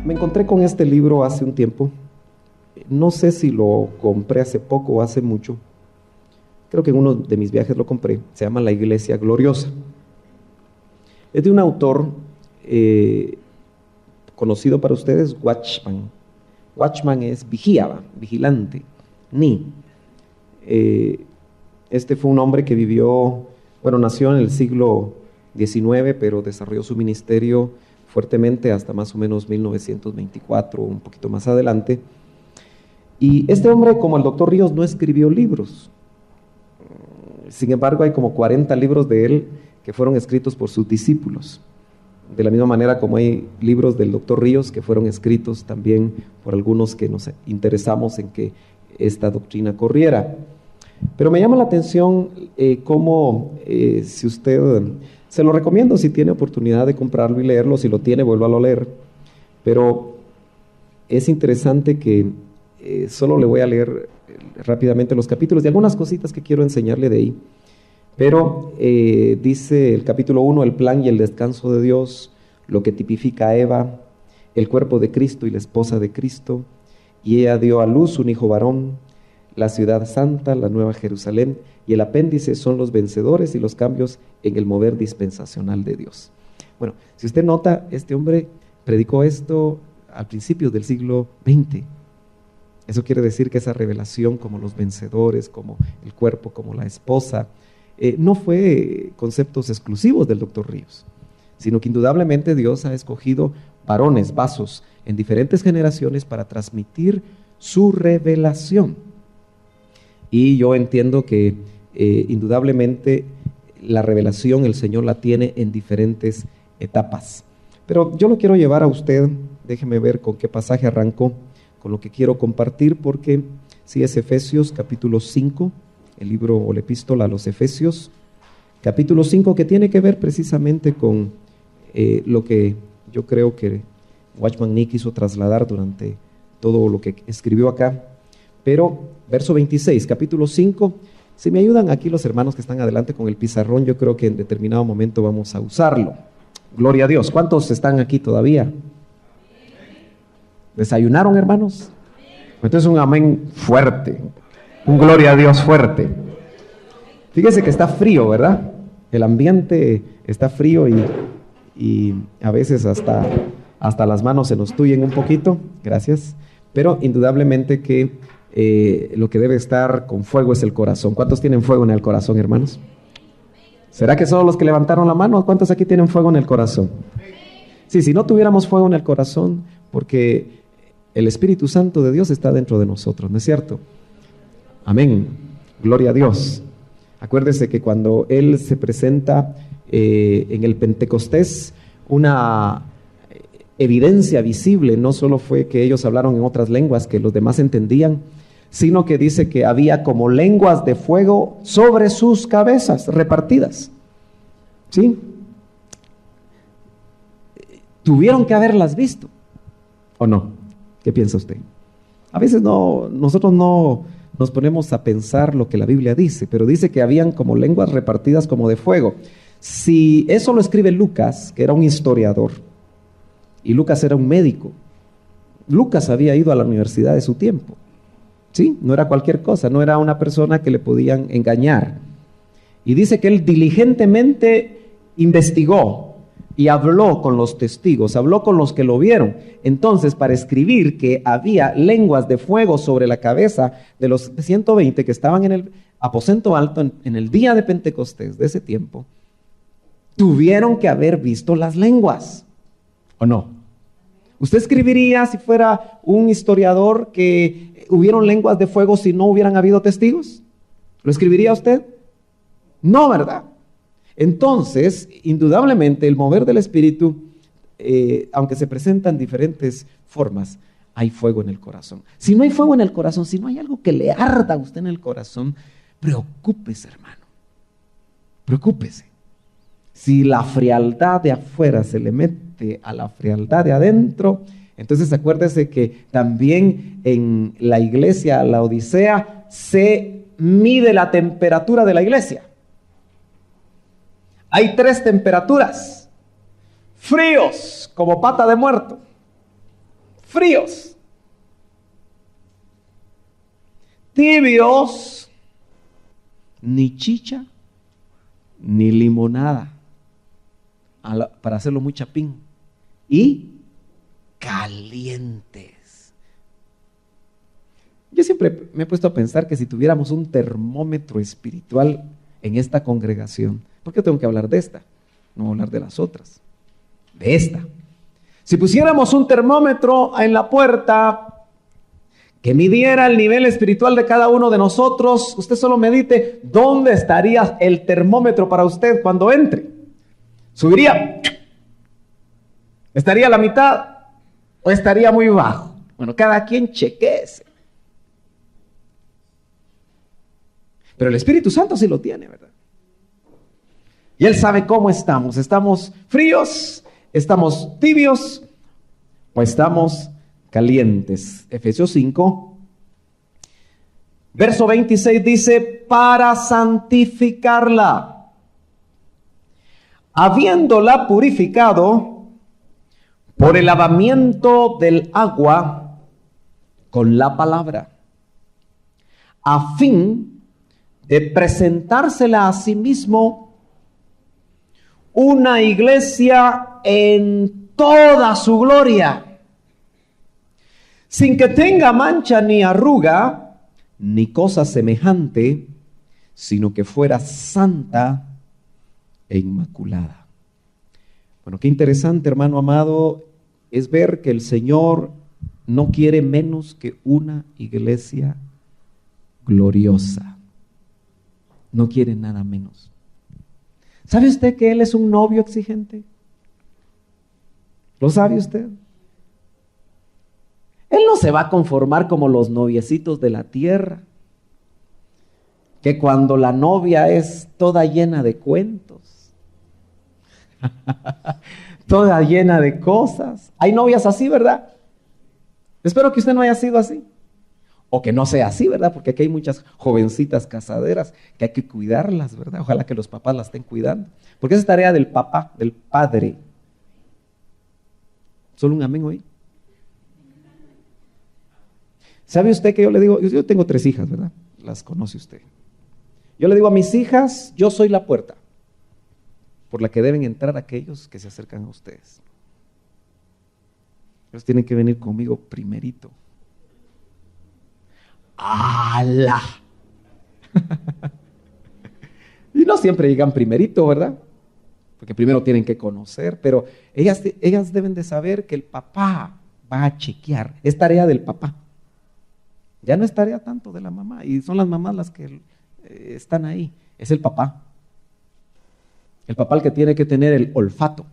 Me encontré con este libro hace un tiempo. No sé si lo compré hace poco o hace mucho. Creo que en uno de mis viajes lo compré. Se llama La Iglesia Gloriosa. Es de un autor conocido para ustedes, Watchman. Watchman es vigía, vigilante. Este fue un hombre que nació en el siglo XIX, pero desarrolló su ministerio fuertemente hasta más o menos 1924, un poquito más adelante. Y este hombre, como el doctor Ríos, no escribió libros. Sin embargo, hay como 40 libros de él que fueron escritos por sus discípulos. De la misma manera como hay libros del doctor Ríos que fueron escritos también por algunos que nos interesamos en que esta doctrina corriera. Pero me llama la atención si usted, se lo recomiendo si tiene oportunidad de comprarlo y leerlo, si lo tiene, vuélvalo a leer. Pero es interesante que solo le voy a leer rápidamente los capítulos y algunas cositas que quiero enseñarle de ahí. Pero dice el capítulo 1, el plan y el descanso de Dios, lo que tipifica a Eva, el cuerpo de Cristo y la esposa de Cristo, y ella dio a luz un hijo varón, la ciudad santa, la nueva Jerusalén, y el apéndice son los vencedores y los cambios en el mover dispensacional de Dios. Bueno, si usted nota, este hombre predicó esto al principio del siglo XX. Eso quiere decir que esa revelación como los vencedores, como el cuerpo, como la esposa, no fue conceptos exclusivos del doctor Ríos, sino que indudablemente Dios ha escogido varones, vasos, en diferentes generaciones para transmitir su revelación. Y yo entiendo que indudablemente la revelación el Señor la tiene en diferentes etapas. Pero yo lo quiero llevar a usted, déjeme ver con qué pasaje arranco, con lo que quiero compartir, porque si es Efesios capítulo 5, el libro o la epístola a los Efesios, capítulo 5, que tiene que ver precisamente con lo que yo creo que Watchman Nee quiso trasladar durante todo lo que escribió acá. Pero verso 26, capítulo 5, si me ayudan aquí los hermanos que están adelante con el pizarrón, yo creo que en determinado momento vamos a usarlo. Gloria a Dios. ¿Cuántos están aquí todavía? ¿Desayunaron, hermanos? Entonces un amén fuerte, un gloria a Dios fuerte. Fíjese que está frío, ¿verdad? El ambiente está frío y a veces hasta las manos se nos tuyen un poquito, gracias. Pero indudablemente que lo que debe estar con fuego es el corazón. ¿Cuántos tienen fuego en el corazón, hermanos? ¿Será que solo los que levantaron la mano? ¿Cuántos aquí tienen fuego en el corazón? Sí, si no tuviéramos fuego en el corazón, porque el Espíritu Santo de Dios está dentro de nosotros, ¿no es cierto? Amén. Gloria a Dios. Acuérdese que cuando Él se presenta en el Pentecostés, una evidencia visible, no solo fue que ellos hablaron en otras lenguas que los demás entendían, sino que dice que había como lenguas de fuego sobre sus cabezas repartidas. ¿Sí? Tuvieron que haberlas visto, ¿o no? ¿Qué piensa usted? A veces nosotros no nos ponemos a pensar lo que la Biblia dice, pero dice que habían como lenguas repartidas como de fuego. Si eso lo escribe Lucas, que era un historiador, y Lucas era un médico, Lucas había ido a la universidad de su tiempo, ¿sí? No era cualquier cosa, no era una persona que le podían engañar. Y dice que él diligentemente investigó y habló con los testigos, habló con los que lo vieron. Entonces, para escribir que había lenguas de fuego sobre la cabeza de los 120 que estaban en el aposento alto en el día de Pentecostés de ese tiempo, tuvieron que haber visto las lenguas, ¿o no? ¿Usted escribiría, si fuera un historiador, que hubieron lenguas de fuego si no hubieran habido testigos? ¿Lo escribiría usted? No, ¿verdad? Entonces, indudablemente, el mover del Espíritu, aunque se presenta en diferentes formas, hay fuego en el corazón. Si no hay fuego en el corazón, si no hay algo que le arda a usted en el corazón, preocúpese, hermano. Preocúpese. Si la frialdad de afuera se le mete a la frialdad de adentro, entonces acuérdese que también en la iglesia, la Odisea, se mide la temperatura de la iglesia. Hay 3 temperaturas: fríos como pata de muerto, fríos, tibios, ni chicha, ni limonada, para hacerlo muy chapín, y calientes. Yo siempre me he puesto a pensar que si tuviéramos un termómetro espiritual en esta congregación, ¿por qué tengo que hablar de esta? No voy a hablar de las otras, de esta. Si pusiéramos un termómetro en la puerta que midiera el nivel espiritual de cada uno de nosotros, usted solo medite dónde estaría el termómetro para usted cuando entre. ¿Subiría? ¿Estaría a la mitad o estaría muy bajo? Bueno, cada quien chequeese. Pero el Espíritu Santo sí lo tiene, ¿verdad? Y Él sabe cómo estamos. ¿Estamos fríos? ¿Estamos tibios? ¿O estamos calientes? Efesios 5, verso 26 dice, para santificarla, habiéndola purificado por el lavamiento del agua con la palabra, a fin de presentársela a sí mismo una iglesia en toda su gloria, sin que tenga mancha ni arruga, ni cosa semejante, sino que fuera santa e inmaculada. Bueno, qué interesante, hermano amado, es ver que el Señor no quiere menos que una iglesia gloriosa. No quiere nada menos. ¿Sabe usted que Él es un novio exigente? ¿Lo sabe usted? Él no se va a conformar como los noviecitos de la tierra, que cuando la novia es toda llena de cuentos, toda llena de cosas. Hay novias así, ¿verdad? Espero que usted no haya sido así. O que no sea así, ¿verdad? Porque aquí hay muchas jovencitas casaderas que hay que cuidarlas, ¿verdad? Ojalá que los papás las estén cuidando. Porque esa es tarea del papá, del padre. Solo un amén hoy. ¿Sabe usted que yo le digo? Yo tengo 3 hijas, ¿verdad? Las conoce usted. Yo le digo a mis hijas, yo soy la puerta por la que deben entrar aquellos que se acercan a ustedes. Ellos tienen que venir conmigo primerito. ¡Ala! Y no siempre llegan primerito, ¿verdad? Porque primero tienen que conocer, pero ellas deben de saber que el papá va a chequear. Es tarea del papá. Ya no es tarea tanto de la mamá, y son las mamás las que están ahí. Es el papá. El papá el que tiene que tener el olfato.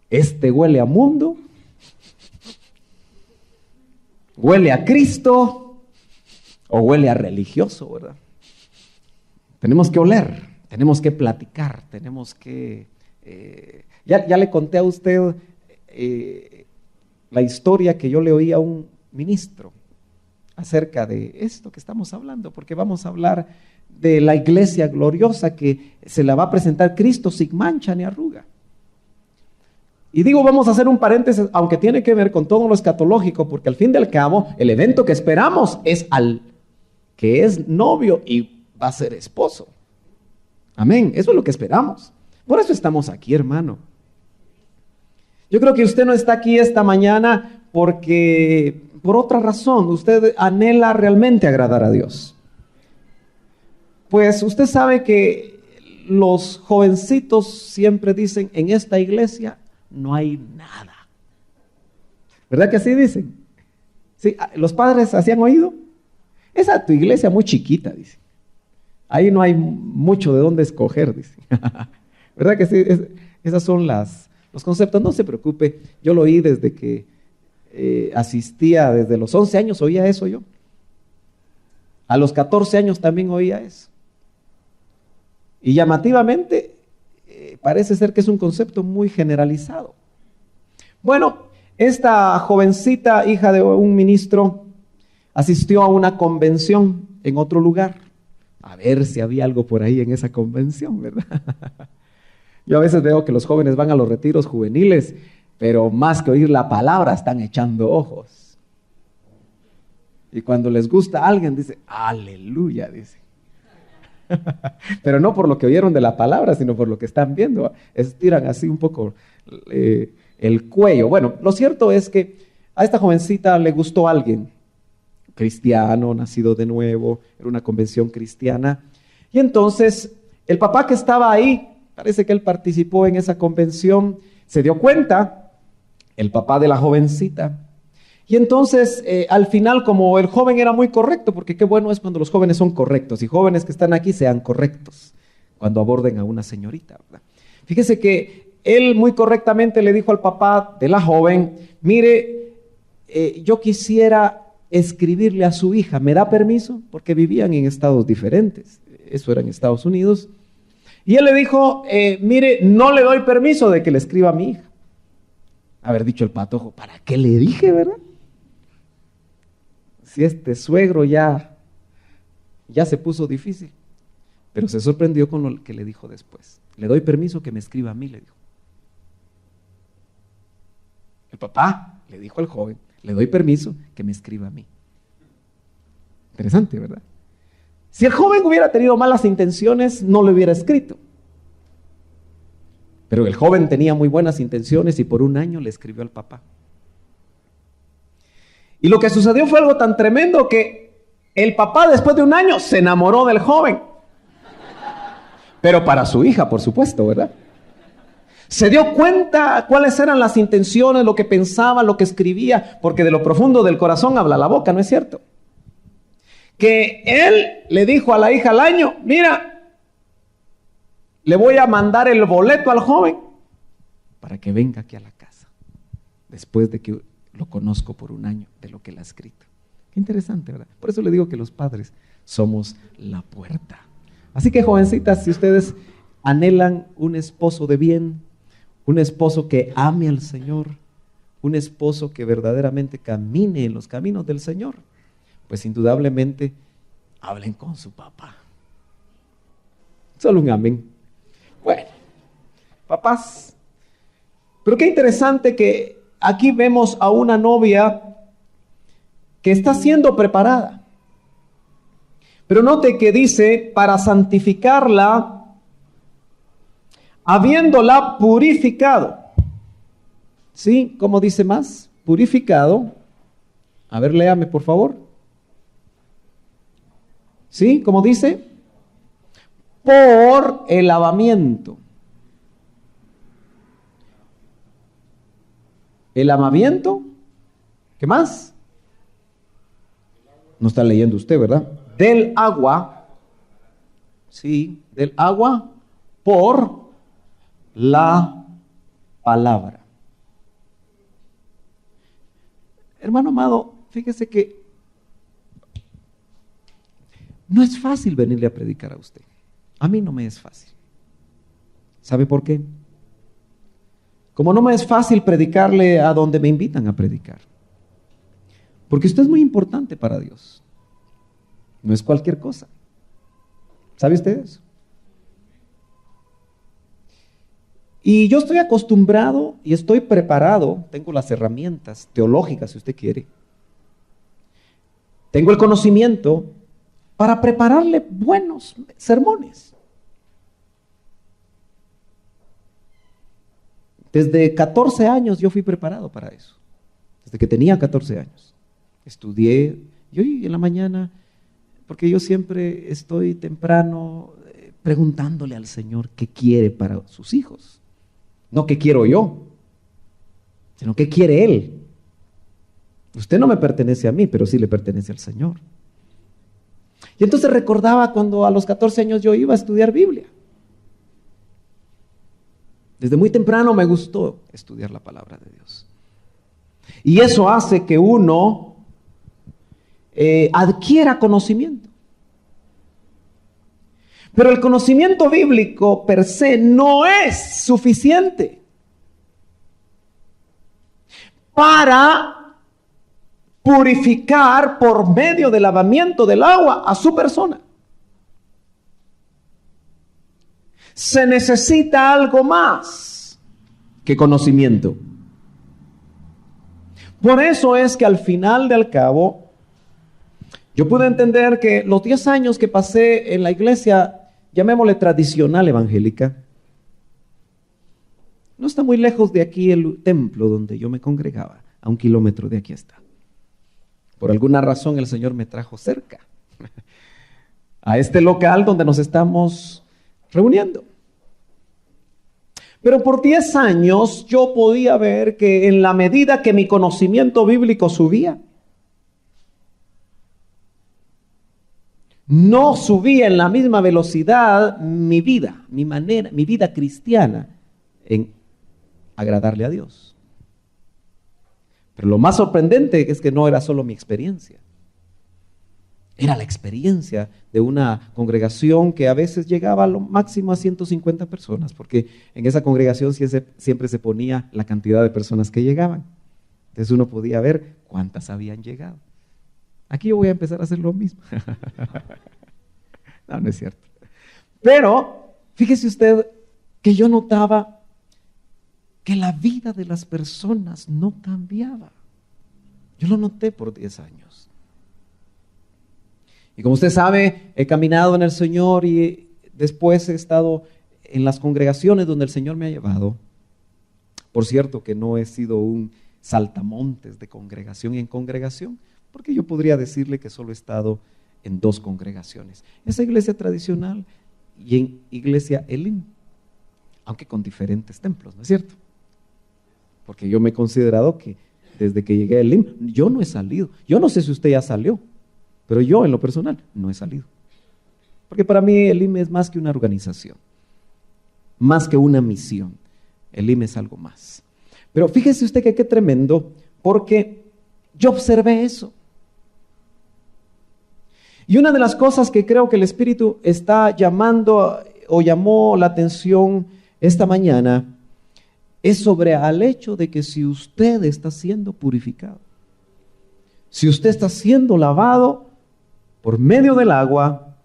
Este huele a mundo, huele a Cristo o huele a religioso, ¿verdad? Tenemos que oler, tenemos que platicar, tenemos que... ya le conté a usted la historia que yo le oí a un ministro acerca de esto que estamos hablando, porque vamos a hablar de la iglesia gloriosa que se la va a presentar Cristo sin mancha ni arruga. Y digo, vamos a hacer un paréntesis, aunque tiene que ver con todo lo escatológico, porque al fin y al cabo, el evento que esperamos es al que es novio y va a ser esposo. Amén, eso es lo que esperamos. Por eso estamos aquí, hermano. Yo creo que usted no está aquí esta mañana porque, por otra razón, usted anhela realmente agradar a Dios. Pues usted sabe que los jovencitos siempre dicen, en esta iglesia no hay nada. ¿Verdad que así dicen? ¿Sí? ¿Los padres así han oído? Esa es tu iglesia muy chiquita, dice. Ahí no hay mucho de dónde escoger, dice. ¿Verdad que sí? Esas son los conceptos. No se preocupe, yo lo oí desde que asistía, desde los 11 años oía eso yo. A los 14 años también oía eso. Y llamativamente parece ser que es un concepto muy generalizado. Bueno, esta jovencita, hija de un ministro, asistió a una convención en otro lugar. A ver si había algo por ahí en esa convención, ¿verdad? Yo a veces veo que los jóvenes van a los retiros juveniles pero más que oír la palabra están echando ojos. Y cuando les gusta a alguien dice, aleluya, dice. Pero no por lo que oyeron de la palabra, sino por lo que están viendo. Estiran así un poco el cuello. Bueno, lo cierto es que a esta jovencita le gustó alguien, cristiano, nacido de nuevo, era una convención cristiana. Y entonces el papá que estaba ahí, parece que él participó en esa convención, se dio cuenta, el papá de la jovencita. Y entonces, al final, como el joven era muy correcto, porque qué bueno es cuando los jóvenes son correctos, y jóvenes que están aquí sean correctos cuando aborden a una señorita, ¿verdad? Fíjese que él muy correctamente le dijo al papá de la joven, mire, yo quisiera escribirle a su hija, ¿me da permiso? Porque vivían en estados diferentes, eso era en Estados Unidos. Y él le dijo, mire, no le doy permiso de que le escriba a mi hija. Haber dicho el patojo, ¿para qué le dije, verdad? Si este suegro ya se puso difícil. Pero se sorprendió con lo que le dijo después. Le doy permiso que me escriba a mí, le dijo. El papá le dijo al joven, le doy permiso que me escriba a mí. Interesante, ¿verdad? Si el joven hubiera tenido malas intenciones, no le hubiera escrito. Pero el joven tenía muy buenas intenciones y por un año le escribió al papá. Y lo que sucedió fue algo tan tremendo que el papá después de un año se enamoró del joven. Pero para su hija, por supuesto, ¿verdad? Se dio cuenta cuáles eran las intenciones, lo que pensaba, lo que escribía, porque de lo profundo del corazón habla la boca, ¿no es cierto? Que él le dijo a la hija al año, mira, le voy a mandar el boleto al joven para que venga aquí a la casa, después de que lo conozco por un año de lo que él ha escrito. Qué interesante, ¿verdad? Por eso le digo que los padres somos la puerta. Así que, jovencitas, si ustedes anhelan un esposo de bien, un esposo que ame al Señor, un esposo que verdaderamente camine en los caminos del Señor, pues indudablemente hablen con su papá. Solo un amén. Bueno, papás, pero qué interesante que aquí vemos a una novia que está siendo preparada. Pero note que dice, para santificarla, habiéndola purificado. ¿Sí? ¿Cómo dice más? Purificado. A ver, léame, por favor. ¿Sí? ¿Cómo dice? Por el lavamiento. El lavamiento. ¿Qué más? No está leyendo usted, ¿verdad? Del agua. Sí, del agua por la palabra. Hermano amado, fíjese que no es fácil venirle a predicar a usted. A mí no me es fácil. ¿Sabe por qué? Como no me es fácil predicarle a donde me invitan a predicar. Porque usted es muy importante para Dios. No es cualquier cosa. ¿Sabe usted eso? Y yo estoy acostumbrado y estoy preparado, tengo las herramientas teológicas, si usted quiere. Tengo el conocimiento para prepararle buenos sermones. Desde 14 años yo fui preparado para eso. Desde que tenía 14 años. Estudié, yo en la mañana, porque yo siempre estoy temprano preguntándole al Señor qué quiere para sus hijos. No qué quiero yo, sino qué quiere Él. Usted no me pertenece a mí, pero sí le pertenece al Señor. Y entonces recordaba cuando a los 14 años yo iba a estudiar Biblia. Desde muy temprano me gustó estudiar la palabra de Dios. Y eso hace que uno adquiera conocimiento. Pero el conocimiento bíblico per se no es suficiente para purificar por medio del lavamiento del agua a su persona. Se necesita algo más que conocimiento. Por eso es que al final del cabo, yo pude entender que los 10 años que pasé en la iglesia, llamémosle tradicional evangélica, no está muy lejos de aquí el templo donde yo me congregaba, a 1 kilómetro de aquí está. Por alguna razón el Señor me trajo cerca, a este local donde nos estamos reuniendo. Pero por 10 años yo podía ver que en la medida que mi conocimiento bíblico subía, no subía en la misma velocidad mi vida, mi manera, mi vida cristiana en agradarle a Dios. Pero lo más sorprendente es que no era solo mi experiencia. Era la experiencia de una congregación que a veces llegaba a lo máximo a 150 personas, porque en esa congregación siempre se ponía la cantidad de personas que llegaban. Entonces uno podía ver cuántas habían llegado. Aquí yo voy a empezar a hacer lo mismo. No, no es cierto. Pero fíjese usted que yo notaba que la vida de las personas no cambiaba. Yo lo noté por 10 años. Y como usted sabe, he caminado en el Señor y después he estado en las congregaciones donde el Señor me ha llevado. Por cierto que no he sido un saltamontes de congregación en congregación, porque yo podría decirle que solo he estado en 2 congregaciones. Esa iglesia tradicional y en iglesia Elim, aunque con diferentes templos, ¿no es cierto? Porque yo me he considerado que desde que llegué a Elim, yo no he salido. Yo no sé si usted ya salió, pero yo en lo personal no he salido. Porque para mí Elim es más que una organización, más que una misión. Elim es algo más. Pero fíjese usted que qué tremendo, porque yo observé eso. Y una de las cosas que creo que el Espíritu está llamando o llamó la atención esta mañana es sobre el hecho de que si usted está siendo purificado, si usted está siendo lavado por medio del agua,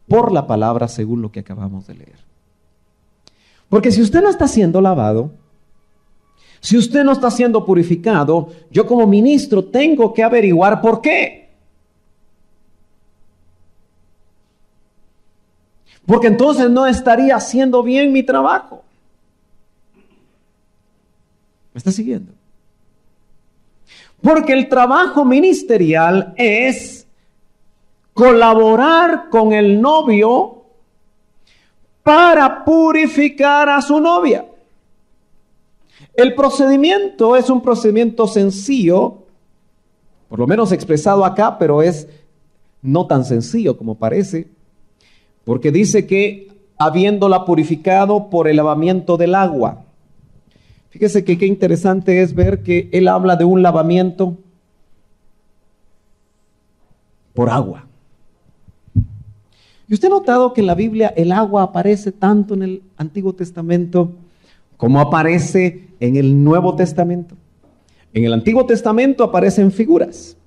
por la palabra, según lo que acabamos de leer. Porque si usted no está siendo lavado, si usted no está siendo purificado, yo como ministro tengo que averiguar por qué. Porque entonces no estaría haciendo bien mi trabajo. ¿Me está siguiendo? Porque el trabajo ministerial es colaborar con el novio para purificar a su novia. El procedimiento es un procedimiento sencillo, por lo menos expresado acá, pero es no tan sencillo como parece, porque dice que habiéndola purificado por el lavamiento del agua. Fíjese que qué interesante es ver que él habla de un lavamiento por agua. ¿Y usted ha notado que en la Biblia el agua aparece tanto en el Antiguo Testamento como aparece en el Nuevo Testamento? En el Antiguo Testamento aparecen figuras.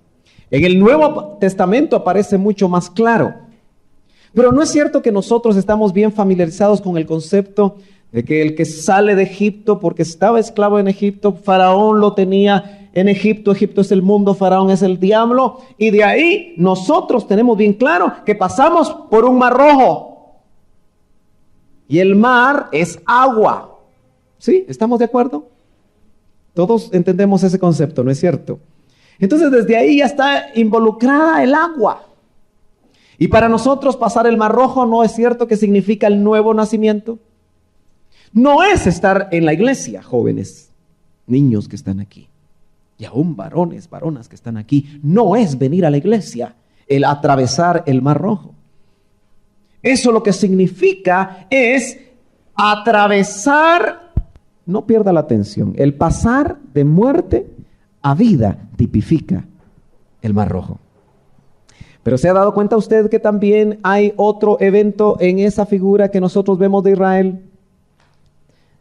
En el Nuevo Testamento aparece mucho más claro. Pero no es cierto que nosotros estamos bien familiarizados con el concepto de que el que sale de Egipto, porque estaba esclavo en Egipto, Faraón lo tenía en Egipto, Egipto es el mundo, Faraón es el diablo, y de ahí nosotros tenemos bien claro que pasamos por un mar rojo, y el mar es agua. ¿Sí? ¿Estamos de acuerdo? Todos entendemos ese concepto, ¿no es cierto? Entonces desde ahí ya está involucrada el agua. Y para nosotros pasar el mar rojo, ¿no es cierto que significa el nuevo nacimiento? No es estar en la iglesia, jóvenes, niños que están aquí, y aún varones, varonas que están aquí. No es venir a la iglesia, el atravesar el mar rojo. Eso lo que significa es atravesar, no pierda la atención, el pasar de muerte a vida tipifica el mar rojo. Pero ¿se ha dado cuenta usted que también hay otro evento en esa figura que nosotros vemos de Israel?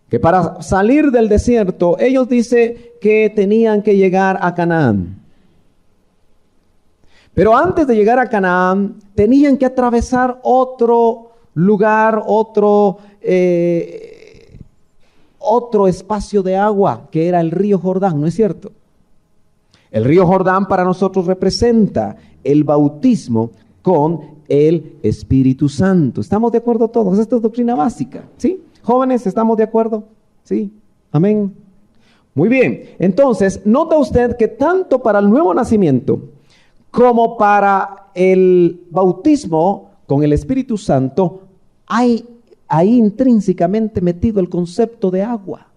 Que para salir del desierto, ellos dicen que tenían que llegar a Canaán. Pero antes de llegar a Canaán, tenían que atravesar otro lugar, otro espacio de agua, que era el río Jordán, ¿no es cierto? El río Jordán para nosotros representa el bautismo con el Espíritu Santo. ¿Estamos de acuerdo todos? Esta es doctrina básica, ¿sí? Jóvenes, ¿estamos de acuerdo? Sí, amén. Muy bien, entonces, nota usted que tanto para el nuevo nacimiento como para el bautismo con el Espíritu Santo hay ahí intrínsecamente metido el concepto de agua.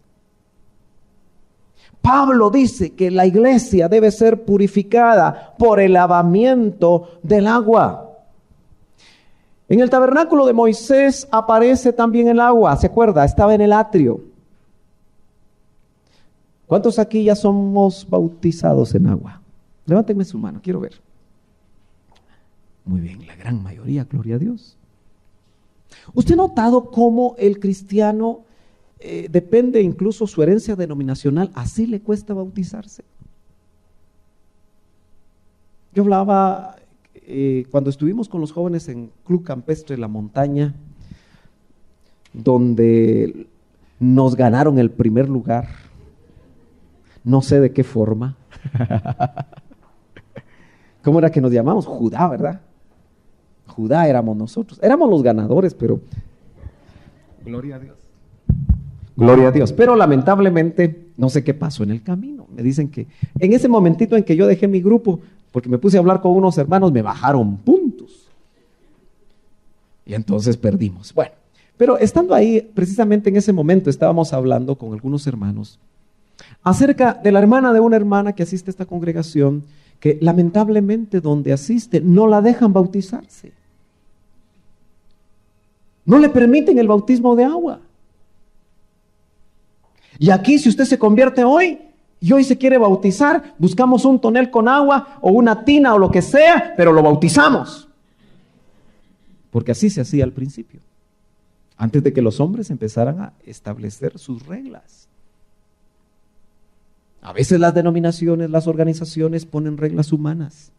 Pablo dice que la iglesia debe ser purificada por el lavamiento del agua. En el tabernáculo de Moisés aparece también el agua, ¿se acuerda? Estaba en el atrio. ¿Cuántos aquí ya somos bautizados en agua? Levántenme su mano, quiero ver. Muy bien, la gran mayoría, gloria a Dios. ¿Usted ha notado cómo el cristiano depende incluso su herencia denominacional, así le cuesta bautizarse? Yo hablaba cuando estuvimos con los jóvenes en Club Campestre La Montaña, donde nos ganaron el primer lugar. No sé de qué forma. ¿Cómo era que nos llamamos? Judá, ¿verdad? Judá éramos nosotros. Éramos los ganadores, pero gloria a Dios. Gloria a Dios. Pero lamentablemente, no sé qué pasó en el camino. Me dicen que en ese momentito en que yo dejé mi grupo, porque me puse a hablar con unos hermanos, me bajaron puntos. Y entonces perdimos. Bueno, pero estando ahí, precisamente en ese momento, estábamos hablando con algunos hermanos acerca de la hermana de una hermana que asiste a esta congregación, que lamentablemente donde asiste no la dejan bautizarse. No le permiten el bautismo de agua. Y aquí, si usted se convierte hoy y hoy se quiere bautizar, buscamos un tonel con agua o una tina o lo que sea, pero lo bautizamos. Porque así se hacía al principio, antes de que los hombres empezaran a establecer sus reglas. A veces las denominaciones, las organizaciones ponen reglas humanas.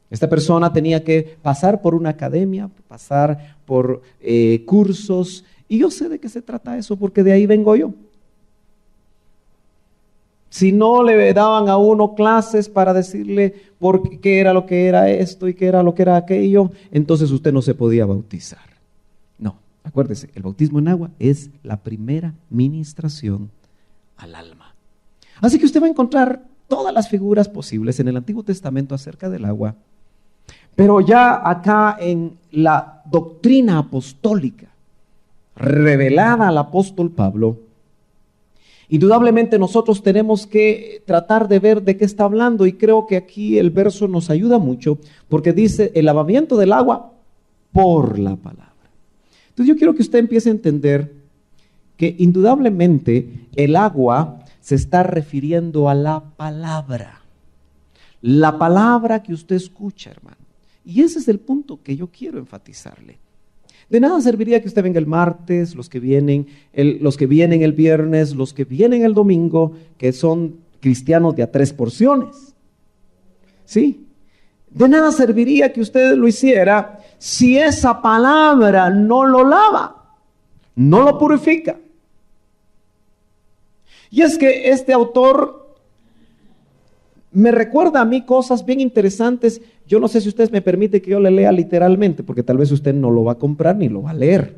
Esta persona tenía que pasar por una academia, pasar por cursos, y yo sé de qué se trata eso, porque de ahí vengo yo. Si no le daban a uno clases para decirle por qué era lo que era esto y qué era lo que era aquello, entonces usted no se podía bautizar. No, acuérdese, el bautismo en agua es la primera ministración al alma. Así que usted va a encontrar todas las figuras posibles en el Antiguo Testamento acerca del agua, pero ya acá en la doctrina apostólica revelada al apóstol Pablo, indudablemente nosotros tenemos que tratar de ver de qué está hablando, y creo que aquí el verso nos ayuda mucho porque dice el lavamiento del agua por la palabra. Entonces yo quiero que usted empiece a entender que indudablemente el agua se está refiriendo a la palabra que usted escucha, hermano. Y ese es el punto que yo quiero enfatizarle. De nada serviría que usted venga el martes, los que vienen el viernes, los que vienen el domingo, que son cristianos de a 3 porciones. ¿Sí? De nada serviría que usted lo hiciera si esa palabra no lo lava, no lo purifica. Y es que este autor me recuerda a mí cosas bien interesantes. Yo no sé si usted me permite que yo le lea literalmente, porque tal vez usted no lo va a comprar ni lo va a leer,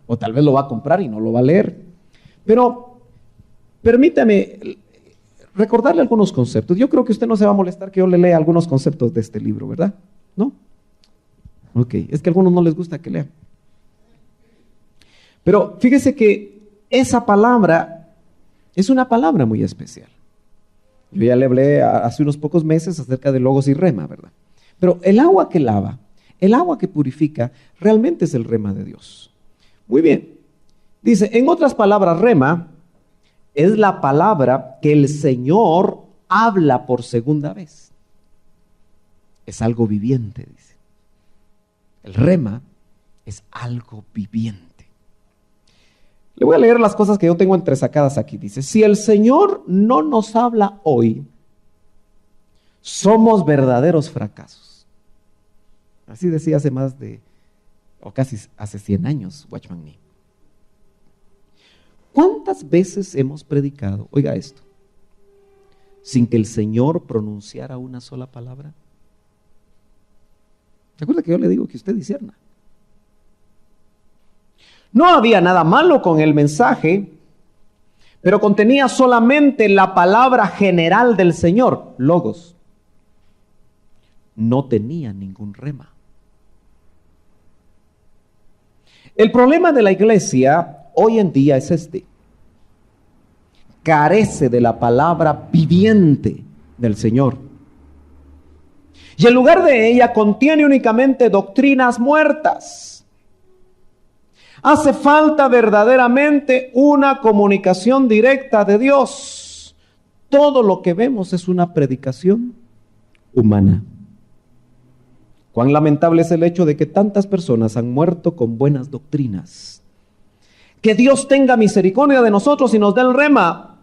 o tal vez lo va a comprar y no lo va a leer. Pero permítame recordarle algunos conceptos. Yo creo que usted no se va a molestar que yo le lea algunos conceptos de este libro, ¿verdad? ¿No? Ok, es que a algunos no les gusta que lean. Pero fíjese que esa palabra es una palabra muy especial. Yo ya le hablé hace unos pocos meses acerca de logos y rema, ¿verdad? Pero el agua que lava, el agua que purifica, realmente es el rema de Dios. Muy bien. Dice, en otras palabras, rema es la palabra que el Señor habla por segunda vez. Es algo viviente, dice. El rema es algo viviente. Le voy a leer las cosas que yo tengo entresacadas aquí. Dice, si el Señor no nos habla hoy, somos verdaderos fracasos. Así decía hace casi hace 100 años, Watchman Nee. ¿Cuántas veces hemos predicado? Oiga esto. sin que el Señor pronunciara una sola palabra? ¿Se acuerda que yo le digo que usted discierna? No había nada malo con el mensaje, pero contenía solamente la palabra general del Señor, logos. No tenía ningún rema. El problema de la iglesia hoy en día es este: carece de la palabra viviente del Señor. Y en lugar de ella contiene únicamente doctrinas muertas. Hace falta verdaderamente una comunicación directa de Dios. Todo lo que vemos es una predicación humana. Cuán lamentable es el hecho de que tantas personas han muerto con buenas doctrinas. Que Dios tenga misericordia de nosotros y nos dé el rema.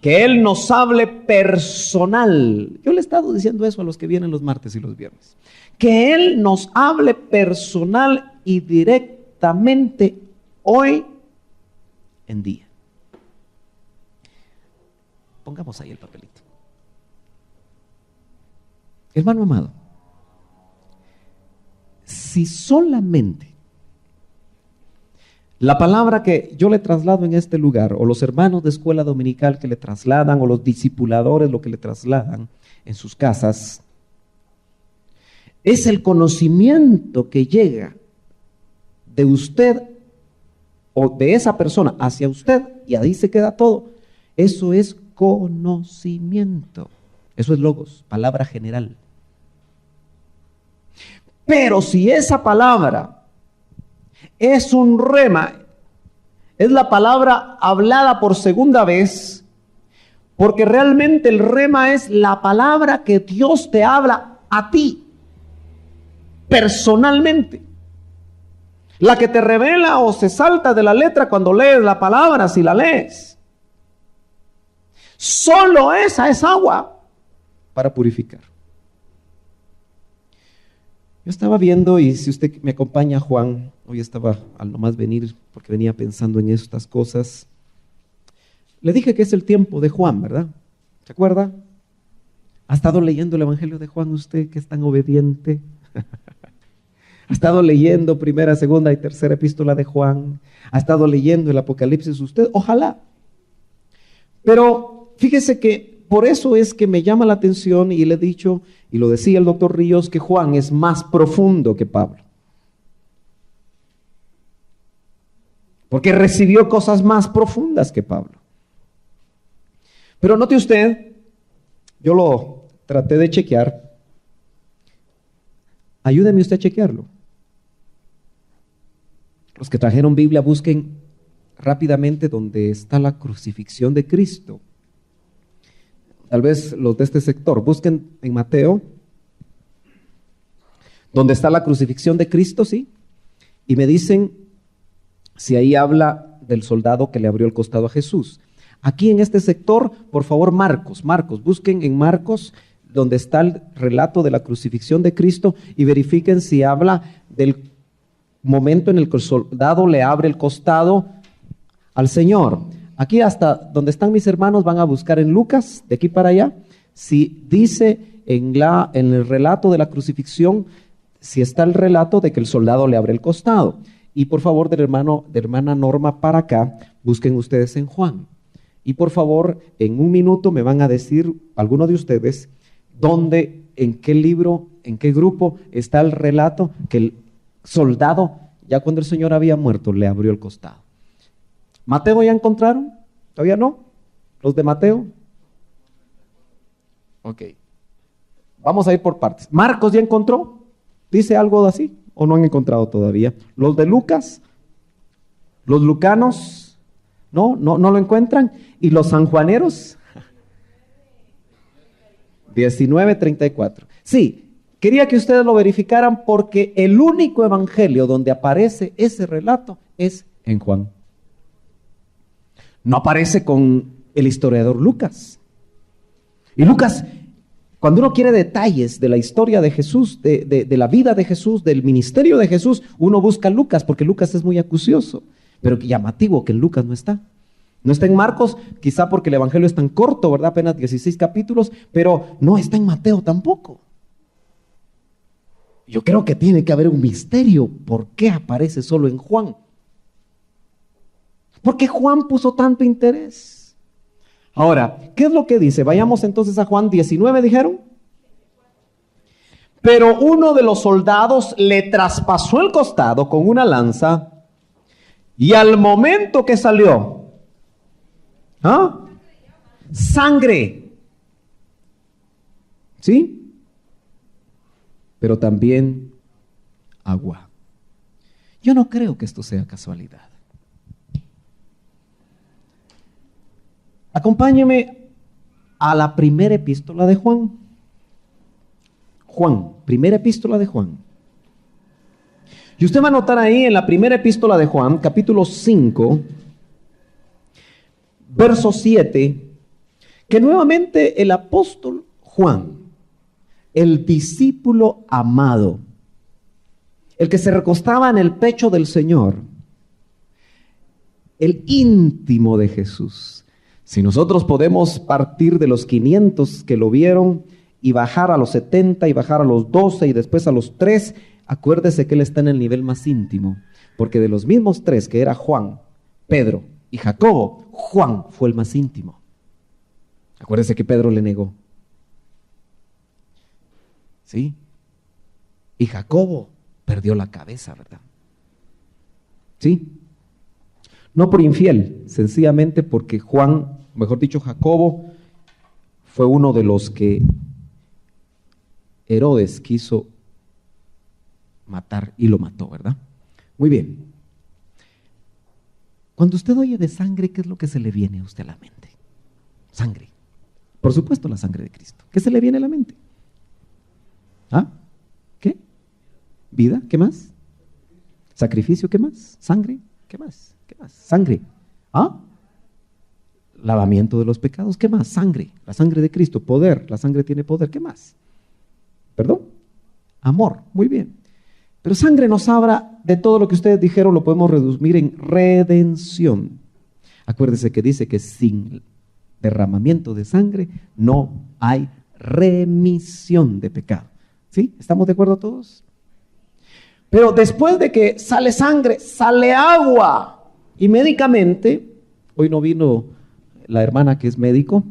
Que Él nos hable personal. Yo le he estado diciendo eso a los que vienen los martes y los viernes. Que Él nos hable personal y directamente hoy en día. Pongamos ahí el papelito. Hermano amado, si solamente la palabra que yo le traslado en este lugar, o los hermanos de escuela dominical que le trasladan, o los discipuladores lo que le trasladan en sus casas, es el conocimiento que llega de usted o de esa persona hacia usted, y ahí se queda todo. Eso es conocimiento. Eso es logos, palabra general. Pero si esa palabra es un rema, es la palabra hablada por segunda vez, porque realmente el rema es la palabra que Dios te habla a ti, personalmente. La que te revela o se salta de la letra cuando lees la palabra, si la lees. Solo esa es agua para purificar. Yo estaba viendo, y si usted me acompaña, Juan, hoy estaba al nomás venir porque venía pensando en estas cosas. Le dije que es el tiempo de Juan, ¿verdad? ¿Se acuerda? ¿Ha estado leyendo el Evangelio de Juan usted, que es tan obediente? ¿Ha estado leyendo primera, segunda y tercera epístola de Juan? ¿Ha estado leyendo el Apocalipsis usted? Ojalá. Pero fíjese que por eso es que me llama la atención, y le he dicho, y lo decía el doctor Ríos, que Juan es más profundo que Pablo. Porque recibió cosas más profundas que Pablo. Pero note usted, yo lo traté de chequear. Ayúdeme usted a chequearlo. Los que trajeron Biblia, busquen rápidamente donde está la crucifixión de Cristo. Tal vez los de este sector, busquen en Mateo, donde está la crucifixión de Cristo, ¿sí? Y me dicen si ahí habla del soldado que le abrió el costado a Jesús. Aquí en este sector, por favor, Marcos, busquen en Marcos, donde está el relato de la crucifixión de Cristo, y verifiquen si habla del momento en el que el soldado le abre el costado al Señor. Aquí hasta donde están mis hermanos van a buscar en Lucas, de aquí para allá, si dice en el relato de la crucifixión, si está el relato de que el soldado le abre el costado. Y por favor, de hermana Norma para acá, busquen ustedes en Juan. Y por favor, en un minuto me van a decir, alguno de ustedes, dónde, en qué libro, en qué grupo está el relato que el soldado, ya cuando el Señor había muerto, le abrió el costado. ¿Mateo ya encontraron? ¿Todavía no? ¿Los de Mateo? Ok. Vamos a ir por partes. ¿Marcos ya encontró? ¿Dice algo así? ¿O no han encontrado todavía? ¿Los de Lucas? ¿Los lucanos? ¿No lo encuentran? ¿Y los sanjuaneros? 19:34. Sí, quería que ustedes lo verificaran porque el único evangelio donde aparece ese relato es en Juan. No aparece con el historiador Lucas. Y Lucas, cuando uno quiere detalles de la historia de Jesús, de la vida de Jesús, del ministerio de Jesús, uno busca a Lucas, porque Lucas es muy acucioso. Pero qué llamativo que en Lucas no está. No está en Marcos, quizá porque el Evangelio es tan corto, ¿verdad? Apenas 16 capítulos, pero no está en Mateo tampoco. Yo creo que tiene que haber un misterio. ¿Por qué aparece solo en Juan? ¿Por qué Juan puso tanto interés? Ahora, ¿qué es lo que dice? Vayamos entonces a Juan 19, dijeron. Pero uno de los soldados le traspasó el costado con una lanza y al momento que salió, sangre, ¿sí? Pero también agua. Yo no creo que esto sea casualidad. Acompáñeme a la primera epístola de Juan. Juan, primera epístola de Juan. Y usted va a notar ahí en la primera epístola de Juan, capítulo 5, verso 7, que nuevamente el apóstol Juan, el discípulo amado, el que se recostaba en el pecho del Señor, el íntimo de Jesús. Si nosotros podemos partir de los 500 que lo vieron y bajar a los 70 y bajar a los 12 y después a los 3, acuérdese que él está en el nivel más íntimo, porque de los mismos 3 que era Juan, Pedro y Jacobo, Juan fue el más íntimo. Acuérdese que Pedro le negó. ¿Sí? Y Jacobo perdió la cabeza, ¿verdad? ¿Sí? No por infiel, sencillamente porque Juan, mejor dicho Jacobo, fue uno de los que Herodes quiso matar y lo mató, ¿verdad? Muy bien. Cuando usted oye de sangre, ¿qué es lo que se le viene a usted a la mente? Sangre. Por supuesto, la sangre de Cristo. ¿Qué se le viene a la mente? ¿Qué? ¿Vida? ¿Qué más? ¿Sacrificio? ¿Qué más? ¿Sangre? ¿Qué más? ¿Qué más? Sangre. Lavamiento de los pecados. ¿Qué más? Sangre. La sangre de Cristo. Poder. La sangre tiene poder. ¿Qué más? ¿Perdón? Amor. Muy bien. Pero sangre nos habla de todo lo que ustedes dijeron, lo podemos resumir en redención. Acuérdese que dice que sin derramamiento de sangre no hay remisión de pecado. ¿Sí? ¿Estamos de acuerdo todos? Pero después de que sale sangre, sale agua. Y médicamente, hoy no vino la hermana que es médico,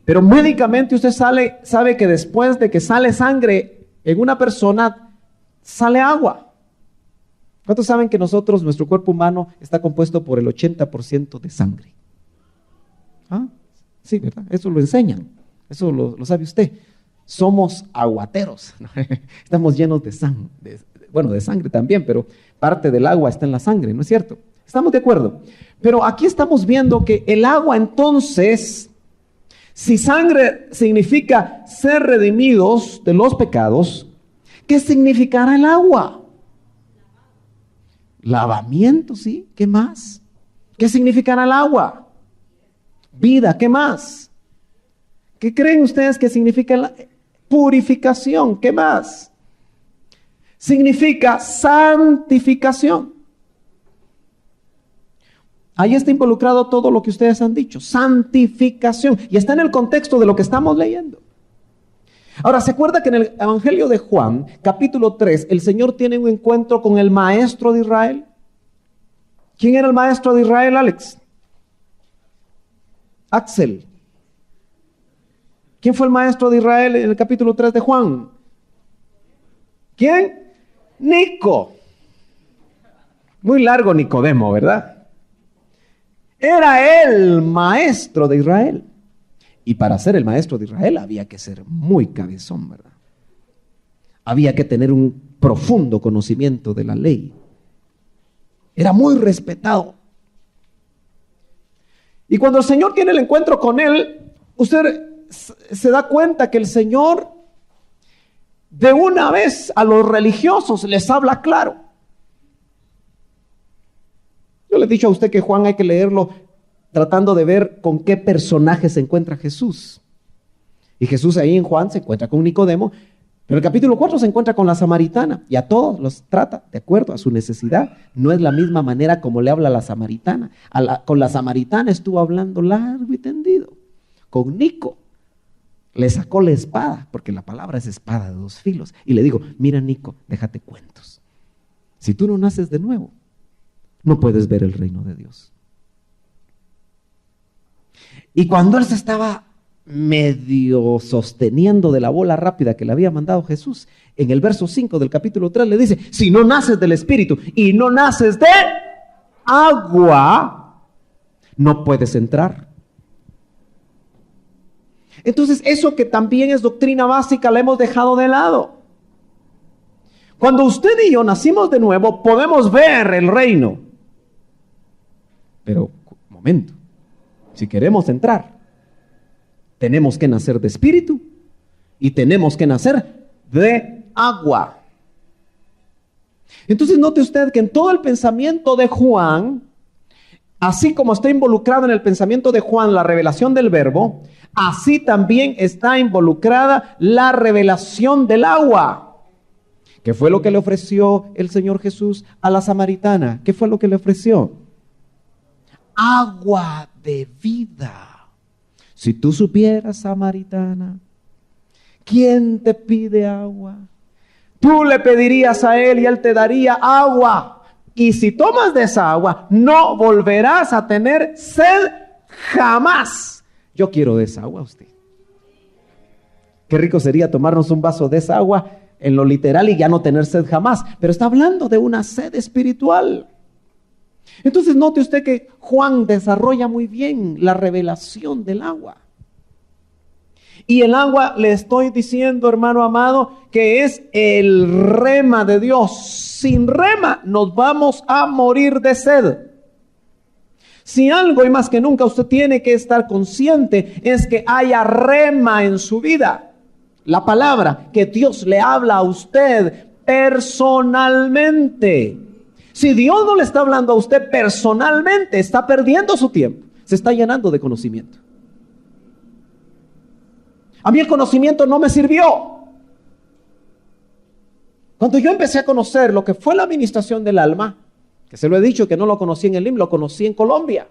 pero médicamente usted sabe que después de que sale sangre en una persona, sale agua. ¿Cuántos saben que nuestro cuerpo humano está compuesto por el 80% de sangre? Sí, ¿verdad? Eso lo enseñan. Eso lo sabe usted. Somos aguateros. Estamos llenos de sangre. De sangre también, pero parte del agua está en la sangre, ¿no es cierto? ¿Estamos de acuerdo? Pero aquí estamos viendo que el agua entonces, si sangre significa ser redimidos de los pecados, ¿qué significará el agua? Lavamiento, ¿sí? ¿Qué más? ¿Qué significará el agua? Vida, ¿qué más? ¿Qué creen ustedes que significa la purificación? ¿Qué más? Significa santificación. Ahí está involucrado todo lo que ustedes han dicho, santificación, y está en el contexto de lo que estamos leyendo. Ahora, ¿se acuerda que en el Evangelio de Juan, capítulo 3, el Señor tiene un encuentro con el maestro de Israel? ¿Quién era el maestro de Israel, Alex? Axel. ¿Quién fue el maestro de Israel en el capítulo 3 de Juan? ¿Quién? Nico. Muy largo Nicodemo, ¿verdad? Era el maestro de Israel. Y para ser el maestro de Israel había que ser muy cabezón, ¿verdad? Había que tener un profundo conocimiento de la ley. Era muy respetado. Y cuando el Señor tiene el encuentro con él, usted se da cuenta que el Señor de una vez a los religiosos les habla claro. Yo le he dicho a usted que Juan hay que leerlo tratando de ver con qué personaje se encuentra Jesús. Y Jesús ahí en Juan se encuentra con Nicodemo, Pero el capítulo 4 se encuentra con la samaritana y a todos los trata de acuerdo a su necesidad. No es la misma manera como le habla a la samaritana. Con la samaritana estuvo hablando largo y tendido. Con Nico le sacó la espada, porque la palabra es espada de dos filos. Y le digo, mira Nico, déjate cuentos. Si tú no naces de nuevo, no puedes ver el reino de Dios. Y cuando él se estaba medio sosteniendo de la bola rápida que le había mandado Jesús, en el verso 5 del capítulo 3 le dice, si no naces del Espíritu y no naces de agua, no puedes entrar. Entonces eso que también es doctrina básica la hemos dejado de lado. Cuando usted y yo nacimos de nuevo podemos ver el reino, pero momento, si queremos entrar tenemos que nacer de espíritu y tenemos que nacer de agua. Entonces note usted que en todo el pensamiento de Juan, así como está involucrado en el pensamiento de Juan la revelación del verbo, así también está involucrada la revelación del agua. ¿Qué fue lo que le ofreció el Señor Jesús a la samaritana? ¿Qué fue lo que le ofreció? Agua de vida. Si tú supieras, samaritana, ¿quién te pide agua? Tú le pedirías a él y él te daría agua. Y si tomas de esa agua, no volverás a tener sed jamás. Yo quiero de esa agua, usted. Qué rico sería tomarnos un vaso de esa agua en lo literal y ya no tener sed jamás. Pero está hablando de una sed espiritual. Entonces note usted que Juan desarrolla muy bien la revelación del agua. Y el agua, le estoy diciendo, hermano amado, que es el rema de Dios. Sin rema nos vamos a morir de sed. Si algo y más que nunca usted tiene que estar consciente es que haya rema en su vida. La palabra que Dios le habla a usted personalmente. Si Dios no le está hablando a usted personalmente, está perdiendo su tiempo. Se está llenando de conocimiento. A mí el conocimiento no me sirvió. Cuando yo empecé a conocer lo que fue la administración del alma, que se lo he dicho que no lo conocí en el IMSS, lo conocí en Colombia.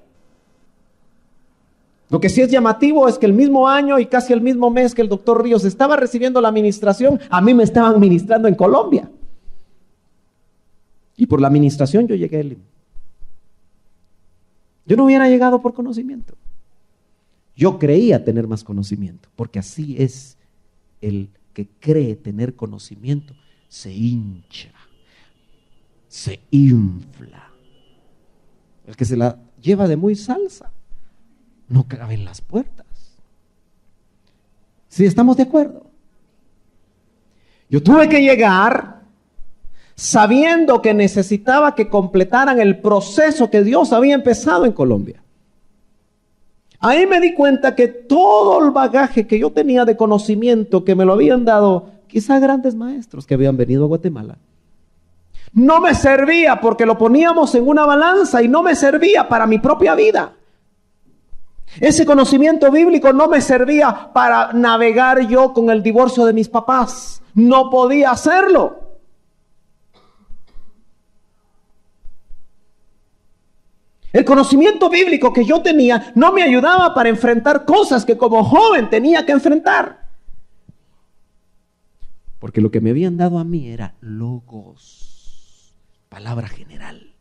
Lo que sí es llamativo es que el mismo año y casi el mismo mes que el doctor Ríos estaba recibiendo la administración, a mí me estaban ministrando en Colombia. Y por la administración yo llegué al IMSS. Yo no hubiera llegado por conocimiento. Yo creía tener más conocimiento, porque así es el que cree tener conocimiento, se hincha, se infla. El que se la lleva de muy salsa, no cabe en las puertas. ¿Sí estamos de acuerdo? Yo tuve que llegar sabiendo que necesitaba que completaran el proceso que Dios había empezado en Colombia. Ahí me di cuenta que todo el bagaje que yo tenía de conocimiento que me lo habían dado quizá grandes maestros que habían venido a Guatemala, no me servía porque lo poníamos en una balanza y no me servía para mi propia vida. Ese conocimiento bíblico no me servía para navegar yo con el divorcio de mis papás. No podía hacerlo. El conocimiento bíblico que yo tenía no me ayudaba para enfrentar cosas que como joven tenía que enfrentar. Porque lo que me habían dado a mí era logos, palabra general,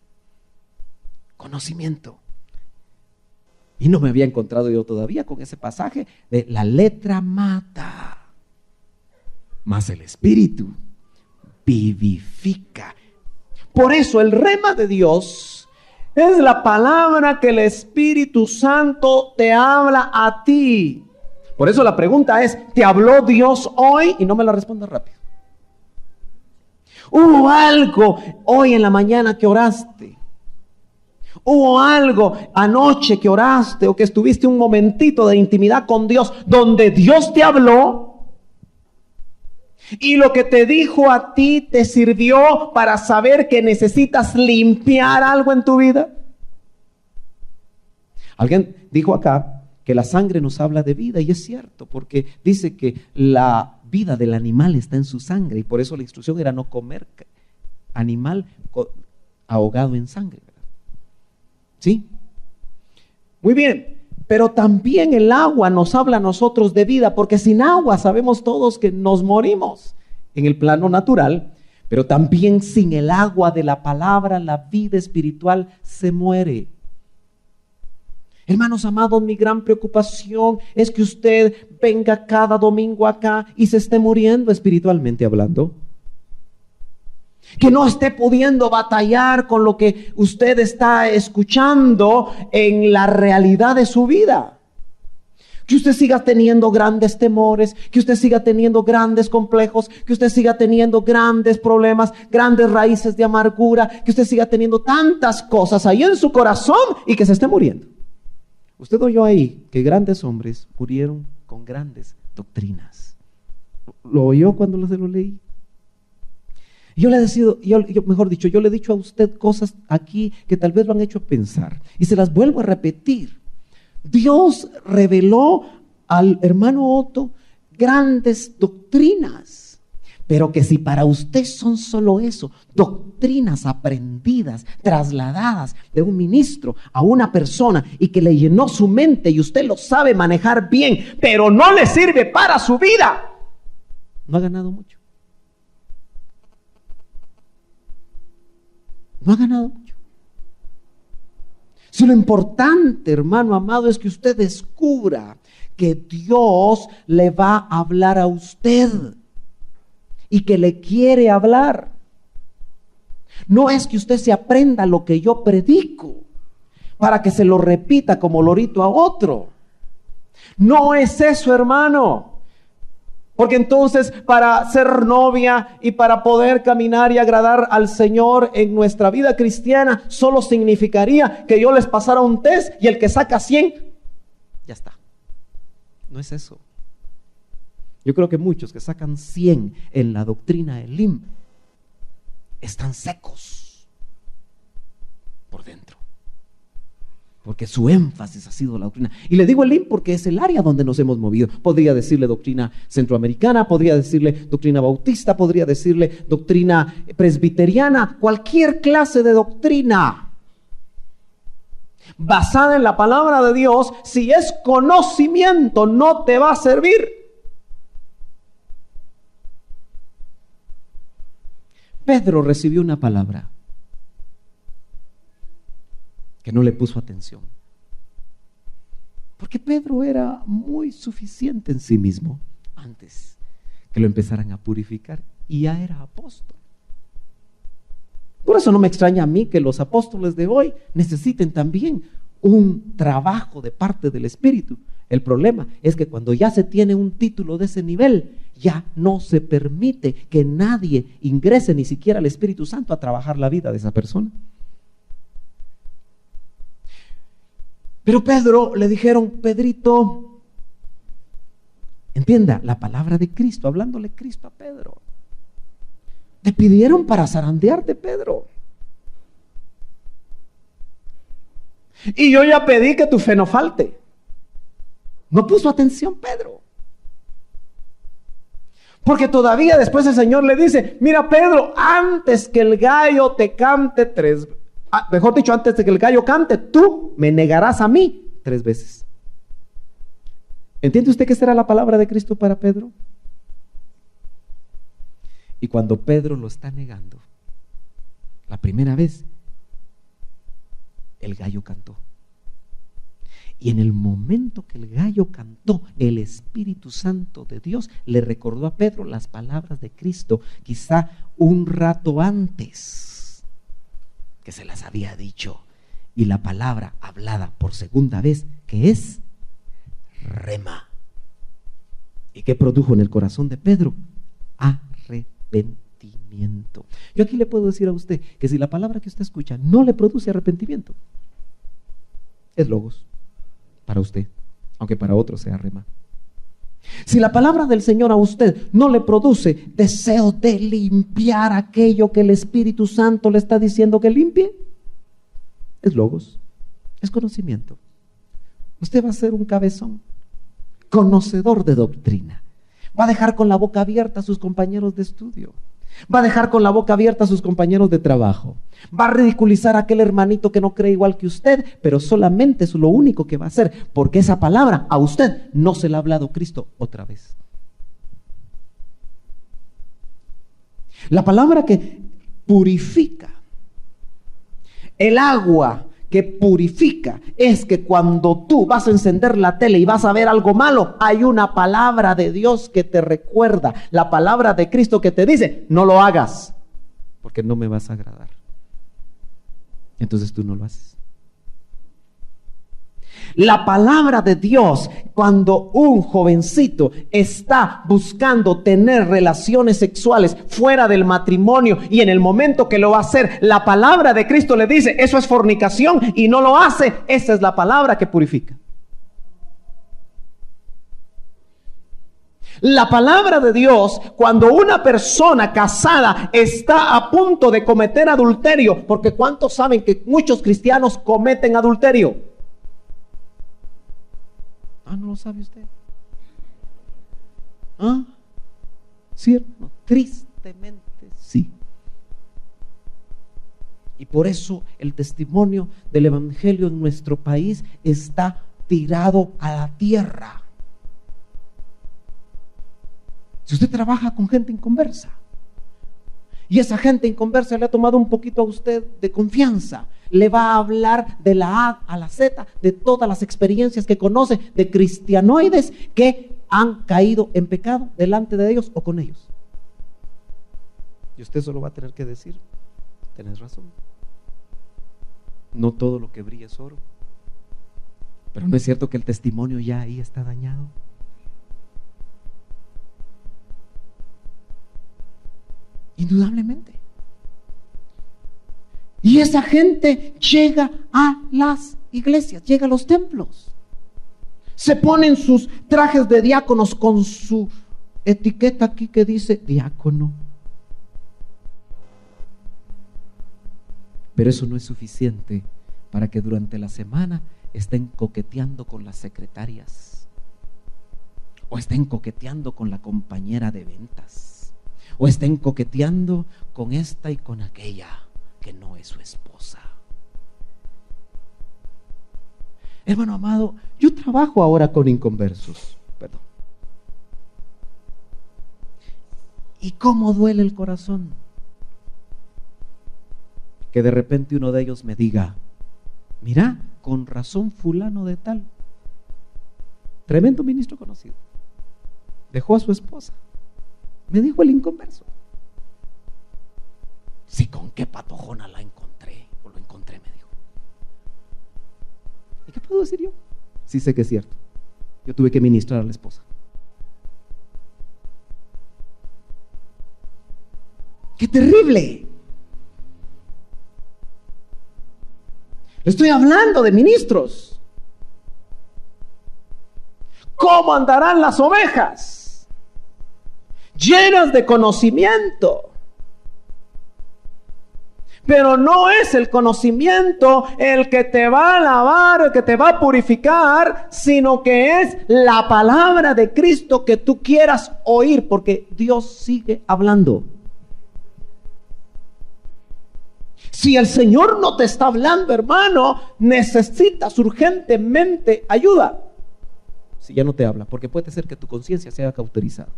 conocimiento. Y no me había encontrado yo todavía con ese pasaje de la letra mata, mas el espíritu vivifica. Por eso el rema de Dios es la palabra que el Espíritu Santo te habla a ti. Por eso la pregunta es, ¿te habló Dios hoy? Y no me la respondas rápido. ¿Hubo algo hoy en la mañana que oraste? ¿Hubo algo anoche que oraste o que estuviste un momentito de intimidad con Dios donde Dios te habló? Y lo que te dijo a ti te sirvió para saber que necesitas limpiar algo en tu vida. Alguien dijo acá que la sangre nos habla de vida y es cierto, porque dice que la vida del animal está en su sangre, y por eso la instrucción era no comer animal ahogado en sangre, ¿verdad? ¿Sí? Muy bien, pero también el agua nos habla a nosotros de vida, porque sin agua sabemos todos que nos morimos en el plano natural, pero también sin el agua de la palabra la vida espiritual se muere. Hermanos amados, mi gran preocupación es que usted venga cada domingo acá y se esté muriendo espiritualmente hablando. Que no esté pudiendo batallar con lo que usted está escuchando en la realidad de su vida. Que usted siga teniendo grandes temores, que usted siga teniendo grandes complejos, que usted siga teniendo grandes problemas, grandes raíces de amargura, que usted siga teniendo tantas cosas ahí en su corazón y que se esté muriendo. Usted oyó ahí que grandes hombres murieron con grandes doctrinas. ¿Lo oyó cuando se lo leí? Yo le he dicho a usted cosas aquí que tal vez lo han hecho pensar, y se las vuelvo a repetir. Dios reveló al hermano Otto grandes doctrinas, pero que si para usted son solo eso, doctrinas aprendidas, trasladadas de un ministro a una persona y que le llenó su mente y usted lo sabe manejar bien, pero no le sirve para su vida, no ha ganado mucho. No ha ganado mucho. Si lo importante, hermano amado, es que usted descubra que Dios le va a hablar a usted y que le quiere hablar. No es que usted se aprenda lo que yo predico para que se lo repita como lorito a otro. No es eso, hermano. Porque entonces para ser novia y para poder caminar y agradar al Señor en nuestra vida cristiana, solo significaría que yo les pasara un test y el que saca 100, ya está. No es eso. Yo creo que muchos que sacan 100 en la doctrina Elim están secos por dentro, porque su énfasis ha sido la doctrina. Y le digo Elim porque es el área donde nos hemos movido. Podría decirle doctrina centroamericana, podría decirle doctrina bautista, podría decirle doctrina presbiteriana, cualquier clase de doctrina basada en la palabra de Dios. Si es conocimiento, no te va a servir. Pedro recibió una palabra que no le puso atención, porque Pedro era muy suficiente en sí mismo antes que lo empezaran a purificar, y ya era apóstol. Por eso no me extraña a mí que los apóstoles de hoy necesiten también un trabajo de parte del Espíritu. El problema es que cuando ya se tiene un título de ese nivel, ya no se permite que nadie ingrese, ni siquiera el Espíritu Santo, a trabajar la vida de esa persona. Pero Pedro, le dijeron, Pedrito, entienda, la palabra de Cristo, hablándole Cristo a Pedro. Te pidieron para zarandearte, Pedro. Y yo ya pedí que tu fe no falte. No puso atención Pedro. Porque todavía después el Señor le dice, mira Pedro, antes que el gallo te cante 3 veces. Mejor dicho, antes de que el gallo cante, tú me negarás a mí 3 veces. ¿Entiende usted qué será la palabra de Cristo para Pedro? Y cuando Pedro lo está negando, la primera vez, el gallo cantó. Y en el momento que el gallo cantó, el Espíritu Santo de Dios le recordó a Pedro las palabras de Cristo, quizá un rato antes que se las había dicho. Y la palabra hablada por segunda vez, que es rema. ¿Y qué produjo en el corazón de Pedro? Arrepentimiento. Yo aquí le puedo decir a usted que si la palabra que usted escucha no le produce arrepentimiento, es logos para usted, aunque para otros sea rema. Si la palabra del Señor a usted no le produce deseo de limpiar aquello que el Espíritu Santo le está diciendo que limpie, es logos, es conocimiento. Usted va a ser un cabezón, conocedor de doctrina, Va a dejar con la boca abierta a sus compañeros de estudio. Va a dejar con la boca abierta a sus compañeros de trabajo. Va a ridiculizar a aquel hermanito que no cree igual que usted, pero solamente es lo único que va a hacer, porque esa palabra a usted no se la ha hablado Cristo otra vez. La palabra que purifica, el agua que purifica, es que cuando tú vas a encender la tele y vas a ver algo malo, hay una palabra de Dios que te recuerda, la palabra de Cristo que te dice, no lo hagas, porque no me vas a agradar. Entonces tú no lo haces. La palabra de Dios, cuando un jovencito está buscando tener relaciones sexuales fuera del matrimonio y en el momento que lo va a hacer, la palabra de Cristo le dice, eso es fornicación y no lo hace, esa es la palabra que purifica. La palabra de Dios, cuando una persona casada está a punto de cometer adulterio, porque ¿cuántos saben que muchos cristianos cometen adulterio? ¿No lo sabe usted? ¿Sí, hermano? Tristemente sí. Y por eso el testimonio del evangelio en nuestro país está tirado a la tierra. Si usted trabaja con gente inconversa y esa gente inconversa le ha tomado un poquito a usted de confianza, le va a hablar de la A a la Z, de todas las experiencias que conoce, de cristianoides que han caído en pecado delante de ellos o con ellos. Y usted solo va a tener que decir, tenés razón. No todo lo que brilla es oro. Pero no es cierto que el testimonio ya ahí está dañado. Indudablemente. Y esa gente llega a las iglesias, llega a los templos. Se ponen sus trajes de diáconos con su etiqueta aquí que dice diácono. Pero eso no es suficiente para que durante la semana estén coqueteando con las secretarias, o estén coqueteando con la compañera de ventas, o estén coqueteando con esta y con aquella que no es su esposa. Hermano amado, yo trabajo ahora con inconversos, perdón. ¿Y cómo duele el corazón? Que de repente uno de ellos me diga, mira, con razón fulano de tal, tremendo ministro conocido, dejó a su esposa. Me dijo el inconverso. Sí, con qué patojona la encontré, o lo encontré, me dijo. ¿Y qué puedo decir yo? Sí sé que es cierto. Yo tuve que ministrar a la esposa. ¡Qué terrible! Le estoy hablando de ministros. ¿Cómo andarán las ovejas? Llenas de conocimiento. Pero no es el conocimiento el que te va a lavar, el que te va a purificar, sino que es la palabra de Cristo que tú quieras oír, porque Dios sigue hablando. Si el Señor no te está hablando, hermano, necesitas urgentemente ayuda. Si ya no te habla, porque puede ser que tu conciencia sea cauterizada.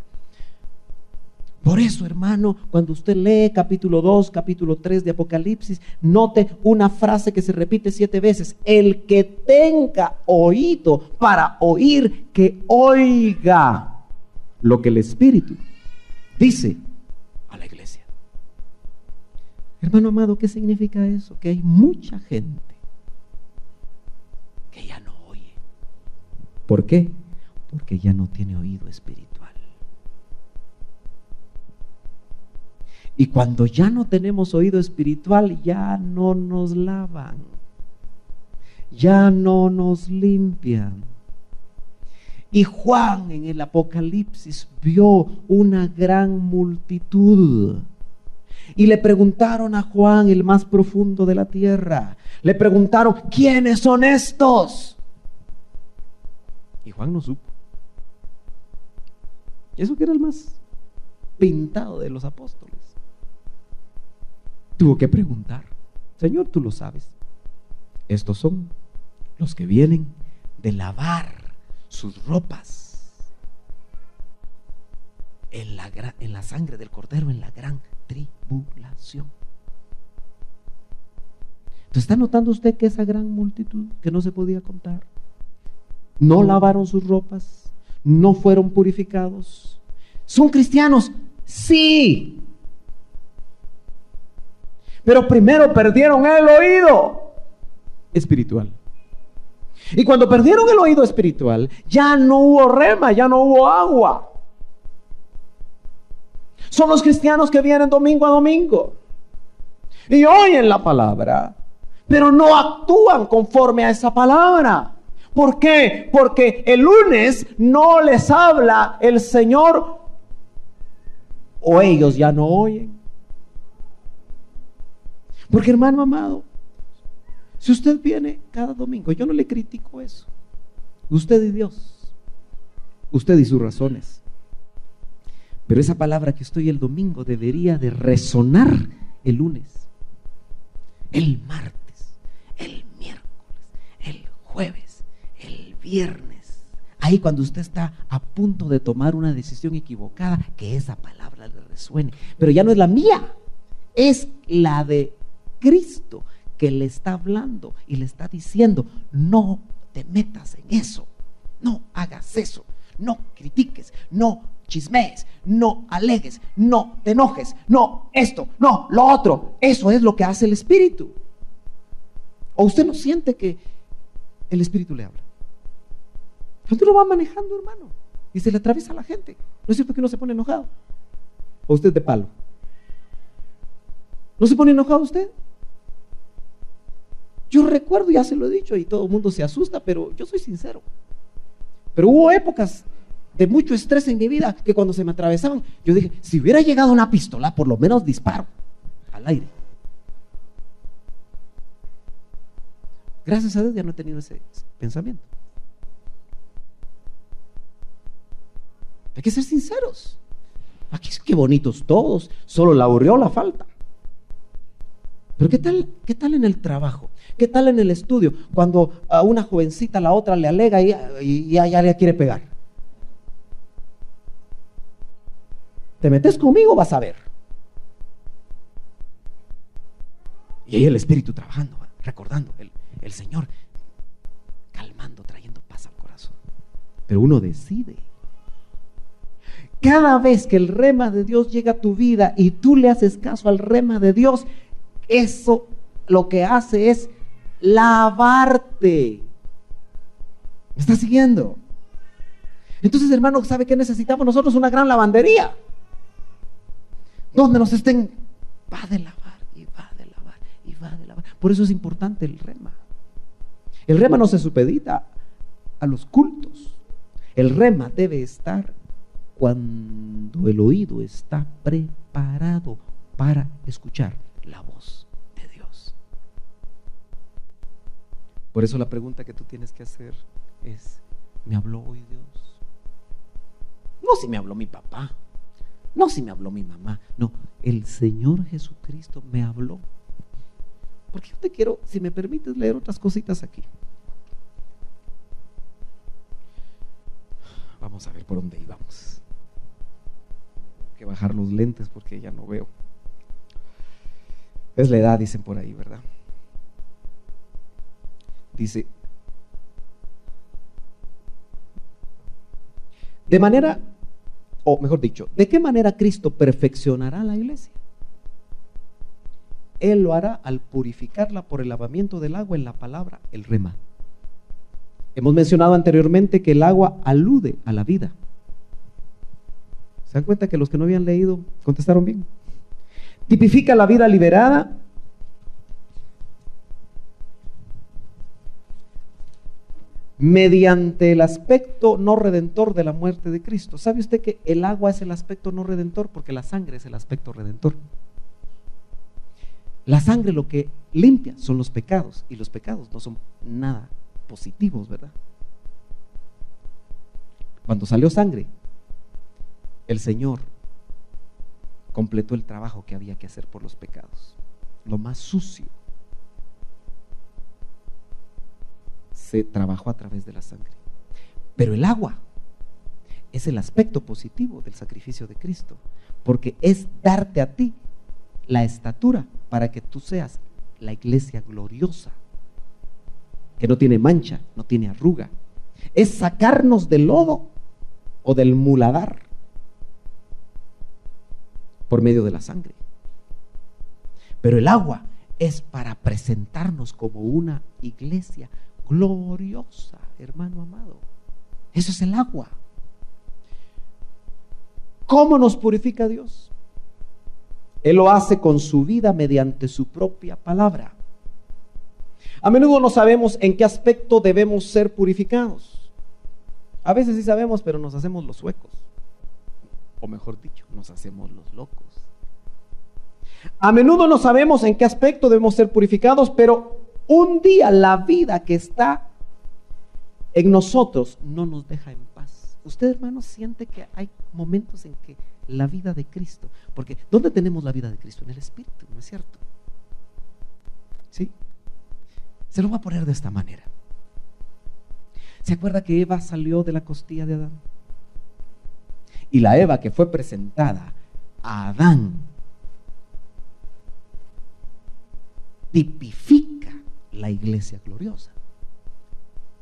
Por eso, hermano, cuando usted lee capítulo 2, capítulo 3 de Apocalipsis, note una frase que se repite 7 veces. El que tenga oído para oír, que oiga lo que el Espíritu dice a la iglesia. Hermano amado, ¿qué significa eso? Que hay mucha gente que ya no oye. ¿Por qué? Porque ya no tiene oído espiritual. Y cuando ya no tenemos oído espiritual, ya no nos lavan, ya no nos limpian. Y Juan en el Apocalipsis vio una gran multitud. Y le preguntaron a Juan, el más profundo de la tierra, le preguntaron, ¿quiénes son estos? Y Juan no supo. Y eso que era el más pintado de los apóstoles. Tuvo que preguntar: Señor, tú lo sabes. Estos son los que vienen de lavar sus ropas en la sangre del Cordero, en la gran tribulación. Entonces, ¿está notando usted que esa gran multitud que no se podía contar no lavaron sus ropas, no fueron purificados? ¿Son cristianos? Sí. Pero primero perdieron el oído espiritual. Y cuando perdieron el oído espiritual, ya no hubo rema, ya no hubo agua. Son los cristianos que vienen domingo a domingo y oyen la palabra, pero no actúan conforme a esa palabra. ¿Por qué? Porque el lunes no les habla el Señor, o ellos ya no oyen. Porque, hermano amado, si usted viene cada domingo, yo no le critico eso. Usted y Dios, usted y sus razones. Pero esa palabra que estoy el domingo debería de resonar el lunes, el martes, el miércoles, el jueves, el viernes. Ahí cuando usted está a punto de tomar una decisión equivocada, que esa palabra le resuene. Pero ya no es la mía, es la de Cristo, que le está hablando y le está diciendo: no te metas en eso, no hagas eso, no critiques, no chismees, no alegues, no te enojes, no esto, no lo otro. Eso es lo que hace el Espíritu. ¿O usted no siente que el Espíritu le habla? Cuando uno va manejando, hermano, y se le atraviesa a la gente, ¿no es cierto que uno se pone enojado? ¿O usted de palo? ¿No se pone enojado usted? Yo recuerdo, ya se lo he dicho y todo el mundo se asusta, pero yo soy sincero. Pero hubo épocas de mucho estrés en mi vida que cuando se me atravesaban, yo dije: si hubiera llegado una pistola, por lo menos disparo al aire. Gracias a Dios ya no he tenido ese pensamiento. Hay que ser sinceros. Aquí qué bonitos todos, solo la aureola falta. Pero ¿qué tal en el trabajo? ¿Qué tal en el estudio? Cuando a una jovencita la otra le alega y ya le quiere pegar. ¿Te metes conmigo? Vas a ver. Y ahí el Espíritu trabajando, recordando, el Señor calmando, trayendo paz al corazón. Pero uno decide. Cada vez que el rema de Dios llega a tu vida y tú le haces caso al rema de Dios, eso lo que hace es lavarte. ¿Me está siguiendo? Entonces, hermano, ¿sabe qué necesitamos nosotros? Una gran lavandería, donde nos estén, va de lavar y va de lavar y va de lavar. Por eso es importante el rema. El rema no se supedita a los cultos. El rema debe estar cuando el oído está preparado para escuchar la voz de Dios. Por eso la pregunta que tú tienes que hacer es: ¿me habló hoy Dios? No si me habló mi papá, no si me habló mi mamá, no, el Señor Jesucristo me habló. Porque yo te quiero, si me permites, leer otras cositas aquí. Vamos a ver por dónde íbamos. Hay que bajar los lentes porque ya no veo. Es la edad, dicen por ahí, ¿verdad? Dice: de manera, o mejor dicho, ¿de qué manera Cristo perfeccionará la iglesia? Él lo hará al purificarla por el lavamiento del agua en la palabra, el rema. Hemos mencionado anteriormente que el agua alude a la vida. ¿Se dan cuenta que los que no habían leído contestaron bien? Tipifica la vida liberada mediante el aspecto no redentor de la muerte de Cristo. ¿Sabe usted que el agua es el aspecto no redentor? Porque la sangre es el aspecto redentor. La sangre lo que limpia son los pecados, y los pecados no son nada positivos, ¿verdad? Cuando salió sangre, el Señor completó el trabajo que había que hacer por los pecados. Lo más sucio se trabajó a través de la sangre. Pero el agua es el aspecto positivo del sacrificio de Cristo, porque es darte a ti la estatura para que tú seas la iglesia gloriosa, que no tiene mancha, no tiene arruga. Es sacarnos del lodo o del muladar por medio de la sangre. Pero el agua es para presentarnos como una iglesia gloriosa, hermano amado. Eso es el agua. ¿Cómo nos purifica Dios? Él lo hace con su vida mediante su propia palabra. A menudo no sabemos en qué aspecto debemos ser purificados. A veces sí sabemos, pero nos hacemos los suecos. O mejor dicho, nos hacemos los locos. A menudo no sabemos en qué aspecto debemos ser purificados, pero un día la vida que está en nosotros no nos deja en paz. Usted, hermano, siente que hay momentos en que la vida de Cristo, porque ¿dónde tenemos la vida de Cristo? En el Espíritu, ¿no es cierto? ¿Sí? Se lo voy a poner de esta manera. ¿Se acuerda que Eva salió de la costilla de Adán? Y la Eva que fue presentada a Adán tipifica la iglesia gloriosa,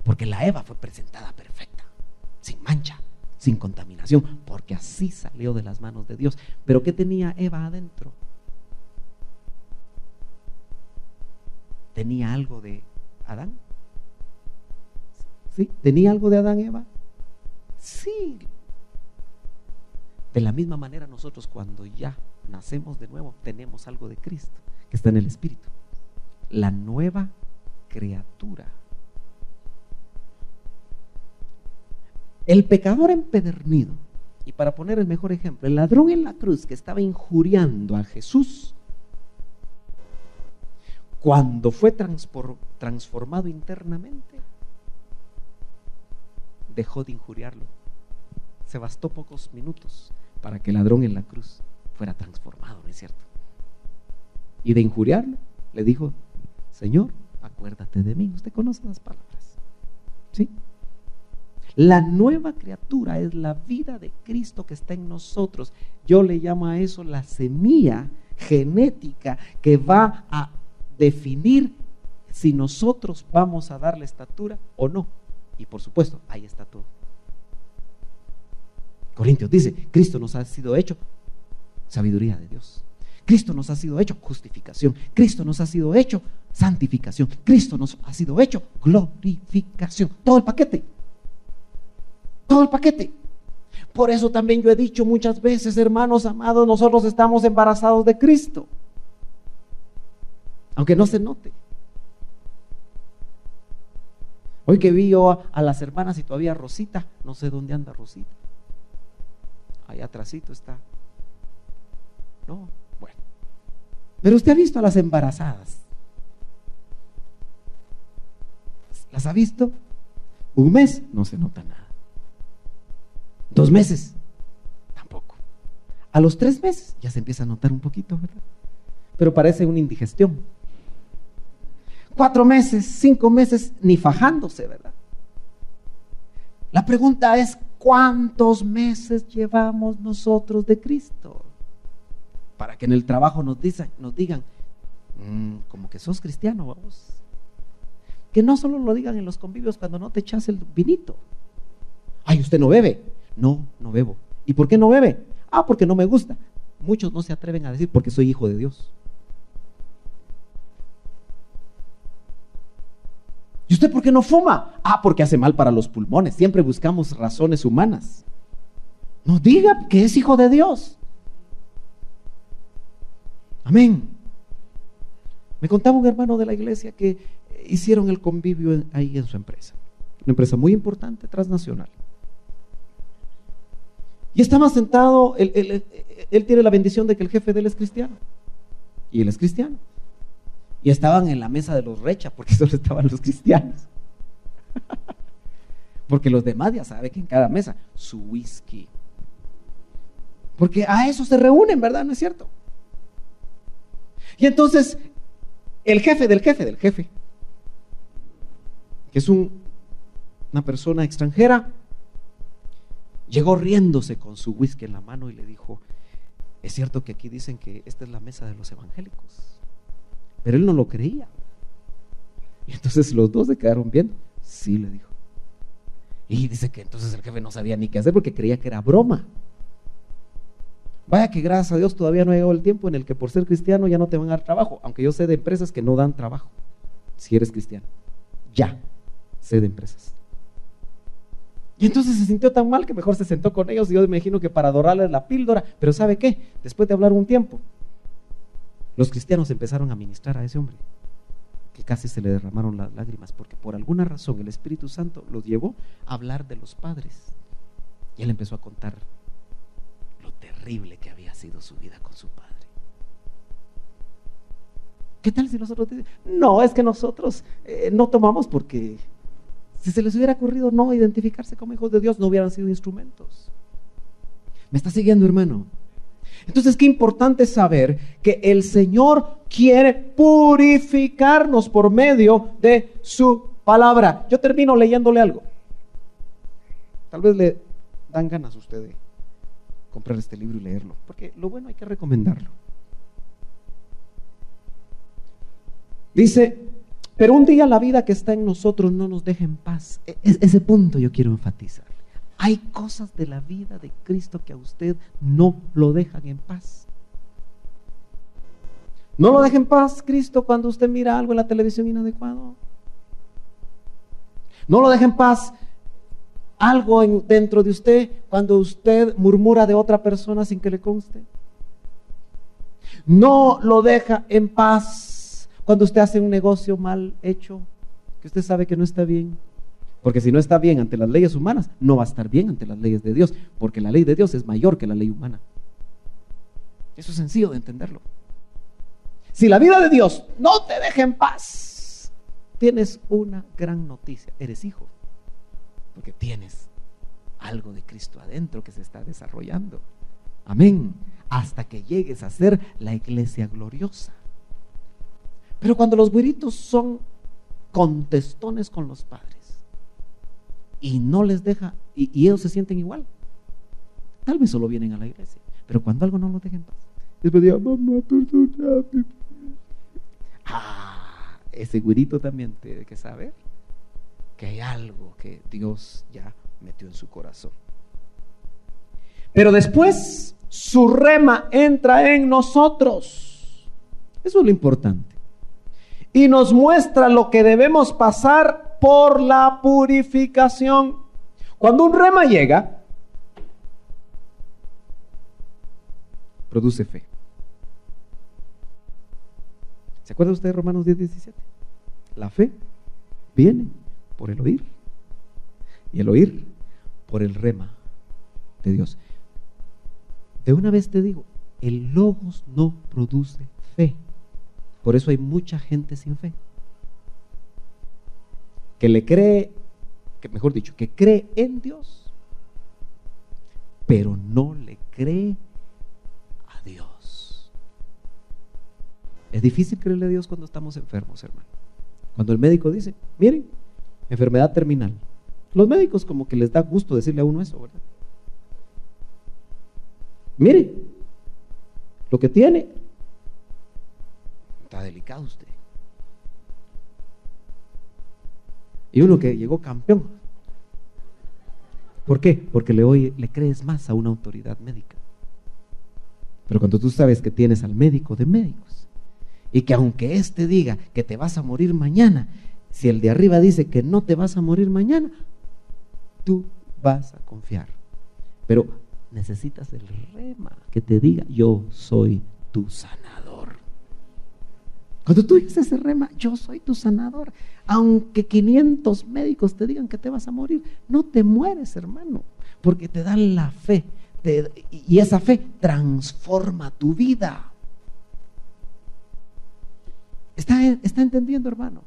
porque la Eva fue presentada perfecta, sin mancha, sin contaminación, porque así salió de las manos de Dios. Pero ¿qué tenía Eva adentro? ¿Tenía algo de Adán? ¿Sí? ¿Tenía algo de Adán, Eva? Sí. De la misma manera nosotros, cuando ya nacemos de nuevo, tenemos algo de Cristo que está en el Espíritu. La nueva criatura. El pecador empedernido, y para poner el mejor ejemplo, el ladrón en la cruz que estaba injuriando a Jesús, cuando fue transformado internamente, dejó de injuriarlo. Se bastó pocos minutos para que el ladrón en la cruz fuera transformado, ¿no es cierto? Y de injuriarlo, le dijo: Señor, acuérdate de mí. Usted conoce las palabras, ¿sí? La nueva criatura es la vida de Cristo que está en nosotros. Yo le llamo a eso la semilla genética que va a definir si nosotros vamos a darle estatura o no. Y por supuesto, ahí está todo. Corintios dice: Cristo nos ha sido hecho sabiduría de Dios. Cristo nos ha sido hecho justificación. Cristo nos ha sido hecho santificación. Cristo nos ha sido hecho glorificación. Todo el paquete. Todo el paquete. Por eso también yo he dicho muchas veces, hermanos amados, nosotros estamos embarazados de Cristo, aunque no se note. Hoy que vi yo a las hermanas y todavía Rosita, no sé dónde anda Rosita. Allá atrásito está. No, bueno. Pero usted ha visto a las embarazadas. ¿Las ha visto? Un mes no se nota nada. 2 meses tampoco. A los 3 meses ya se empieza a notar un poquito, ¿verdad? Pero parece una indigestión. 4 meses, 5 meses, ni fajándose, ¿verdad? La pregunta es: ¿cuántos meses llevamos nosotros de Cristo? Para que en el trabajo nos digan, como que sos cristiano, vamos. Que no solo lo digan en los convivios cuando no te echas el vinito. Ay, ¿usted no bebe? No, no bebo. ¿Y por qué no bebe? Porque no me gusta. Muchos no se atreven a decir: porque soy hijo de Dios. ¿Y usted por qué no fuma? Porque hace mal para los pulmones. Siempre buscamos razones humanas. No diga que es hijo de Dios. Amén. Me contaba un hermano de la iglesia que hicieron el convivio ahí en su empresa. Una empresa muy importante, transnacional. Y estaba sentado, él tiene la bendición de que el jefe de él es cristiano. Y él es cristiano. Y estaban en la mesa de los recha, porque solo estaban los cristianos. Porque los demás ya saben que en cada mesa su whisky, Porque a eso se reúnen, ¿verdad? ¿No es cierto? Y entonces, el jefe del jefe del jefe, que es una persona extranjera, llegó riéndose con su whisky en la mano y le dijo: es cierto que aquí dicen que esta es la mesa de los evangélicos. Pero él no lo creía. Y entonces los dos se quedaron viendo. Sí, le dijo. Y dice que entonces el jefe no sabía ni qué hacer porque creía que era broma. Vaya que gracias a Dios todavía no ha llegado el tiempo en el que por ser cristiano ya no te van a dar trabajo, aunque yo sé de empresas que no dan trabajo si eres cristiano. Ya sé de empresas. Y entonces se sintió tan mal que mejor se sentó con ellos, y yo me imagino que para dorarles la píldora. Pero ¿sabe qué? Después de hablar un tiempo, los cristianos empezaron a ministrar a ese hombre, que casi se le derramaron las lágrimas, porque por alguna razón el Espíritu Santo los llevó a hablar de los padres. Y él empezó a contar lo terrible que había sido su vida con su padre. ¿Qué tal si nosotros decimos: no, es que nosotros no tomamos porque si se les hubiera ocurrido no identificarse como hijos de Dios, no hubieran sido instrumentos? ¿Me está siguiendo, hermano? Entonces, qué importante saber que el Señor quiere purificarnos por medio de su palabra. Yo termino leyéndole algo. Tal vez le dan ganas a usted de comprar este libro y leerlo, porque lo bueno hay que recomendarlo. Dice: pero un día la vida que está en nosotros no nos deja en paz. Ese punto yo quiero enfatizar. Hay cosas de la vida de Cristo que a usted no lo dejan en paz. ¿No lo deja en paz Cristo cuando usted mira algo en la televisión inadecuado? ¿No lo deja en paz algo dentro de usted cuando usted murmura de otra persona sin que le conste? ¿No lo deja en paz cuando usted hace un negocio mal hecho, que usted sabe que no está bien? Porque si no está bien ante las leyes humanas, no va a estar bien ante las leyes de Dios, porque la ley de Dios es mayor que la ley humana. Eso es sencillo de entenderlo. Si la vida de Dios no te deja en paz, tienes una gran noticia: eres hijo, porque tienes algo de Cristo adentro que se está desarrollando. Amén. Hasta que llegues a ser la iglesia gloriosa. Pero cuando los güiritos son contestones con los padres y no les deja, y ellos se sienten igual, tal vez solo vienen a la iglesia, pero cuando algo no los deja en paz, después diga: mamá, perdóname. Ese güirito también tiene que saber que hay algo que Dios ya metió en su corazón. Pero después su rema entra en nosotros. Eso es lo importante. Y nos muestra lo que debemos pasar por la purificación. Cuando un rema llega, produce fe. ¿Se acuerda usted de Romanos 10:17? La fe viene por el oír, y el oír por el rema de Dios. De una vez te digo, el logos no produce fe. Por eso hay mucha gente sin fe, que le cree, que mejor dicho, que cree en Dios, pero no le cree a Dios. Es difícil creerle a Dios cuando estamos enfermos, hermano. Cuando el médico dice: miren, enfermedad terminal. Los médicos como que les da gusto decirle a uno eso, ¿verdad? Mire, lo que tiene, está delicado usted. Y uno que llegó campeón. ¿Por qué? Porque le crees más a una autoridad médica. Pero cuando tú sabes que tienes al médico de médicos, y que aunque éste diga que te vas a morir mañana, si el de arriba dice que no te vas a morir mañana, tú vas a confiar. Pero necesitas el rema que te diga: yo soy tu sanador. Cuando tú dices ese rema: yo soy tu sanador, aunque 500 médicos te digan que te vas a morir, no te mueres, hermano, porque te dan la fe, y esa fe transforma tu vida. ¿Está entendiendo, hermano?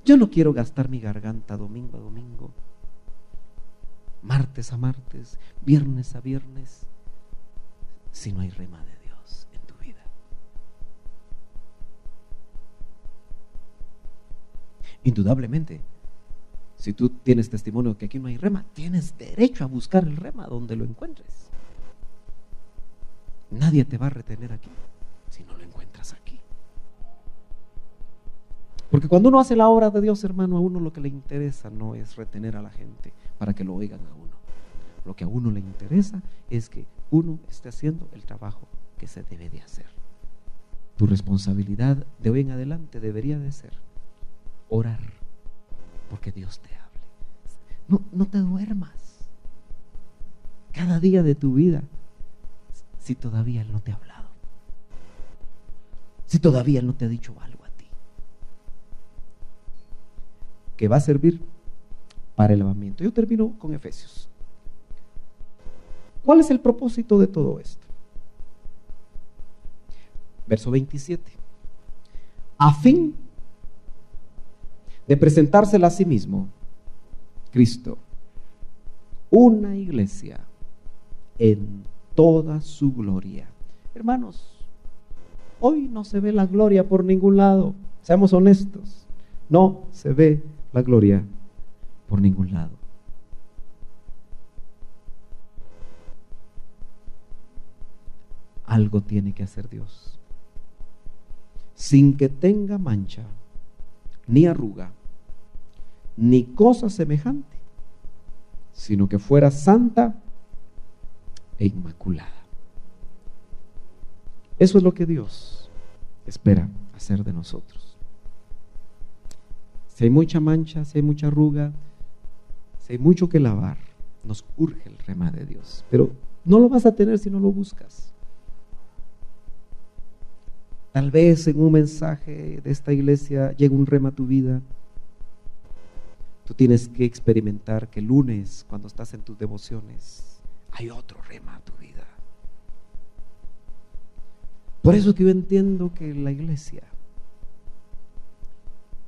Yo no quiero gastar mi garganta domingo a domingo, martes martes a martes, viernes a viernes, si no hay rema de Dios en tu vida? Indudablemente, si tú tienes testimonio de que aquí no hay rema, tienes derecho a buscar el rema donde lo encuentres. Nadie te va a retener aquí si no lo encuentras aquí. Porque cuando uno hace la obra de Dios, hermano, a uno lo que le interesa no es retener a la gente para que lo oigan a uno. Lo que a uno le interesa es que uno esté haciendo el trabajo que se debe de hacer. Tu responsabilidad de hoy en adelante debería de ser orar porque Dios te hable. No te duermas cada día de tu vida si todavía Él no te ha hablado, si todavía Él no te ha dicho algo a ti que va a servir para el lavamiento. Yo termino con Efesios. ¿Cuál es el propósito de todo esto? Verso 27. A fin de presentársela a sí mismo, Cristo, una iglesia en toda su gloria. Hermanos, hoy no se ve la gloria por ningún lado. Seamos honestos, no se ve la gloria por ningún lado. Algo tiene que hacer Dios, sin que tenga mancha, ni arruga, ni cosa semejante, sino que fuera santa e inmaculada. Eso es lo que Dios espera hacer de nosotros. Si hay mucha mancha, si hay mucha arruga, si hay mucho que lavar, nos urge el rema de Dios, pero no lo vas a tener si no lo buscas. Tal vez en un mensaje de esta iglesia llegue un rema a tu vida. Tú tienes que experimentar que el lunes, cuando estás en tus devociones, hay otro rema a tu vida. Por eso que yo entiendo que la iglesia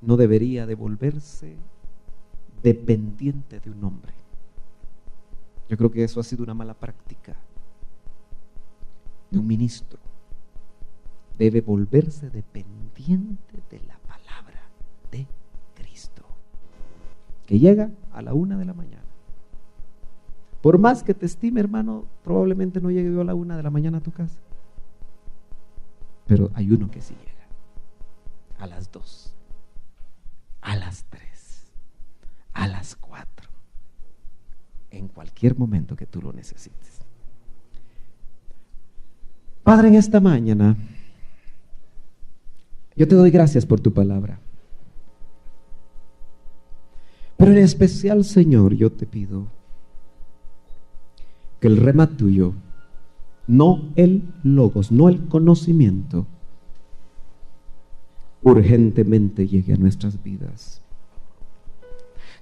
no debería de volverse dependiente de un hombre. Yo creo que eso ha sido una mala práctica de un ministro. Debe volverse dependiente de la palabra de Cristo, que llega a la 1 de la mañana. Por más que te estime, hermano, probablemente no llegue yo a la 1 de la mañana a tu casa, pero hay uno que sí llega a las 2, a las 3, a las 4, en cualquier momento que tú lo necesites. Padre, en esta mañana yo te doy gracias por tu palabra. Pero en especial, Señor, yo te pido que el rema tuyo, no el logos, no el conocimiento, urgentemente llegue a nuestras vidas.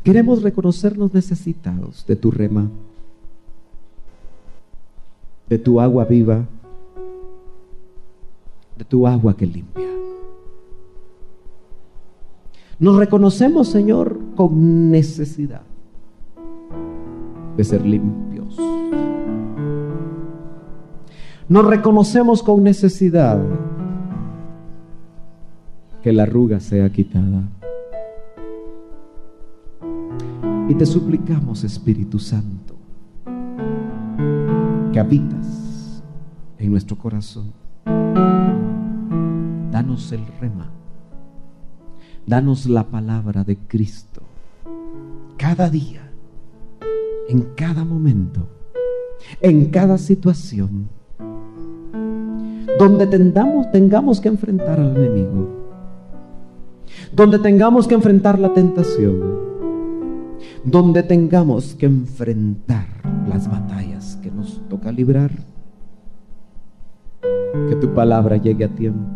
Queremos reconocernos necesitados de tu rema, de tu agua viva, de tu agua que limpia. Nos reconocemos, Señor, con necesidad de ser limpios. Nos reconocemos con necesidad que la arruga sea quitada. Y te suplicamos, Espíritu Santo, que habitas en nuestro corazón. Danos el rema. Danos la palabra de Cristo cada día, en cada momento, en cada situación, donde tengamos que enfrentar al enemigo, donde tengamos que enfrentar la tentación, donde tengamos que enfrentar las batallas que nos toca librar. Que tu palabra llegue a tiempo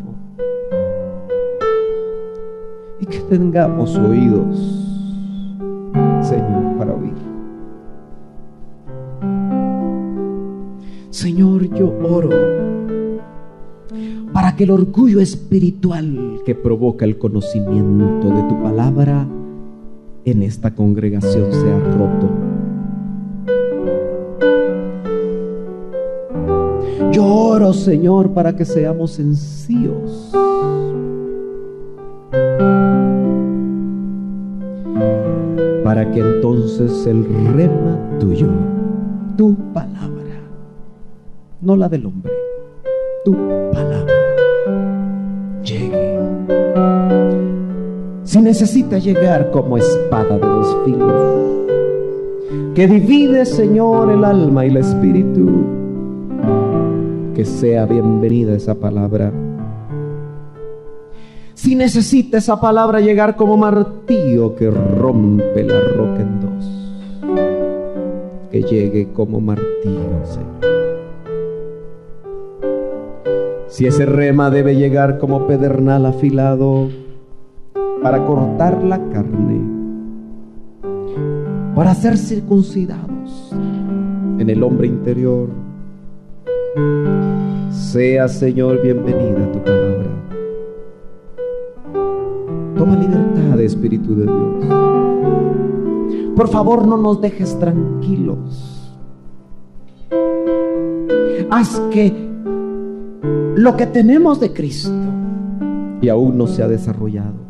y que tengamos oídos, Señor, para oír. Señor, yo oro para que el orgullo espiritual que provoca el conocimiento de tu palabra en esta congregación sea roto. Úsalos, Señor, para que seamos sencillos. Para que entonces el rema tuyo, tu palabra, no la del hombre, tu palabra, llegue. Si necesita llegar como espada de dos filos, que divide, Señor, el alma y el espíritu, que sea bienvenida esa palabra. Si necesita esa palabra llegar como martillo que rompe la roca en dos, que llegue como martillo, Señor. Si ese rema debe llegar como pedernal afilado para cortar la carne, para ser circuncidados en el hombre interior, sea, Señor, bienvenida tu palabra. Toma libertad, Espíritu de Dios. Por favor, no nos dejes tranquilos. Haz que lo que tenemos de Cristo y aún no se ha desarrollado,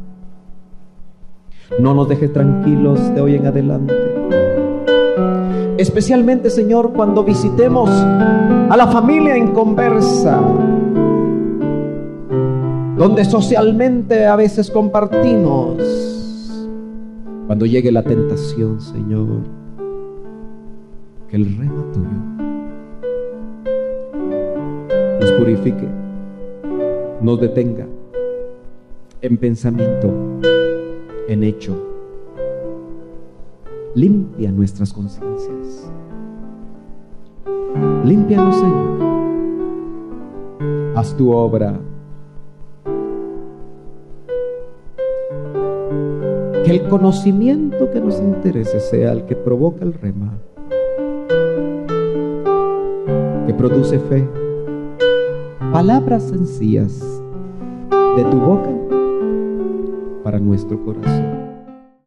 no nos dejes tranquilos de hoy en adelante. Especialmente, Señor, cuando visitemos a la familia inconversa, donde socialmente a veces compartimos. Cuando llegue la tentación, Señor, que el rema tuyo nos purifique, nos detenga en pensamiento, en hecho. Limpia nuestras conciencias. Límpianos, Señor. Haz tu obra. Que el conocimiento que nos interese sea el que provoca el rema, que produce fe. Palabras sencillas de tu boca para nuestro corazón.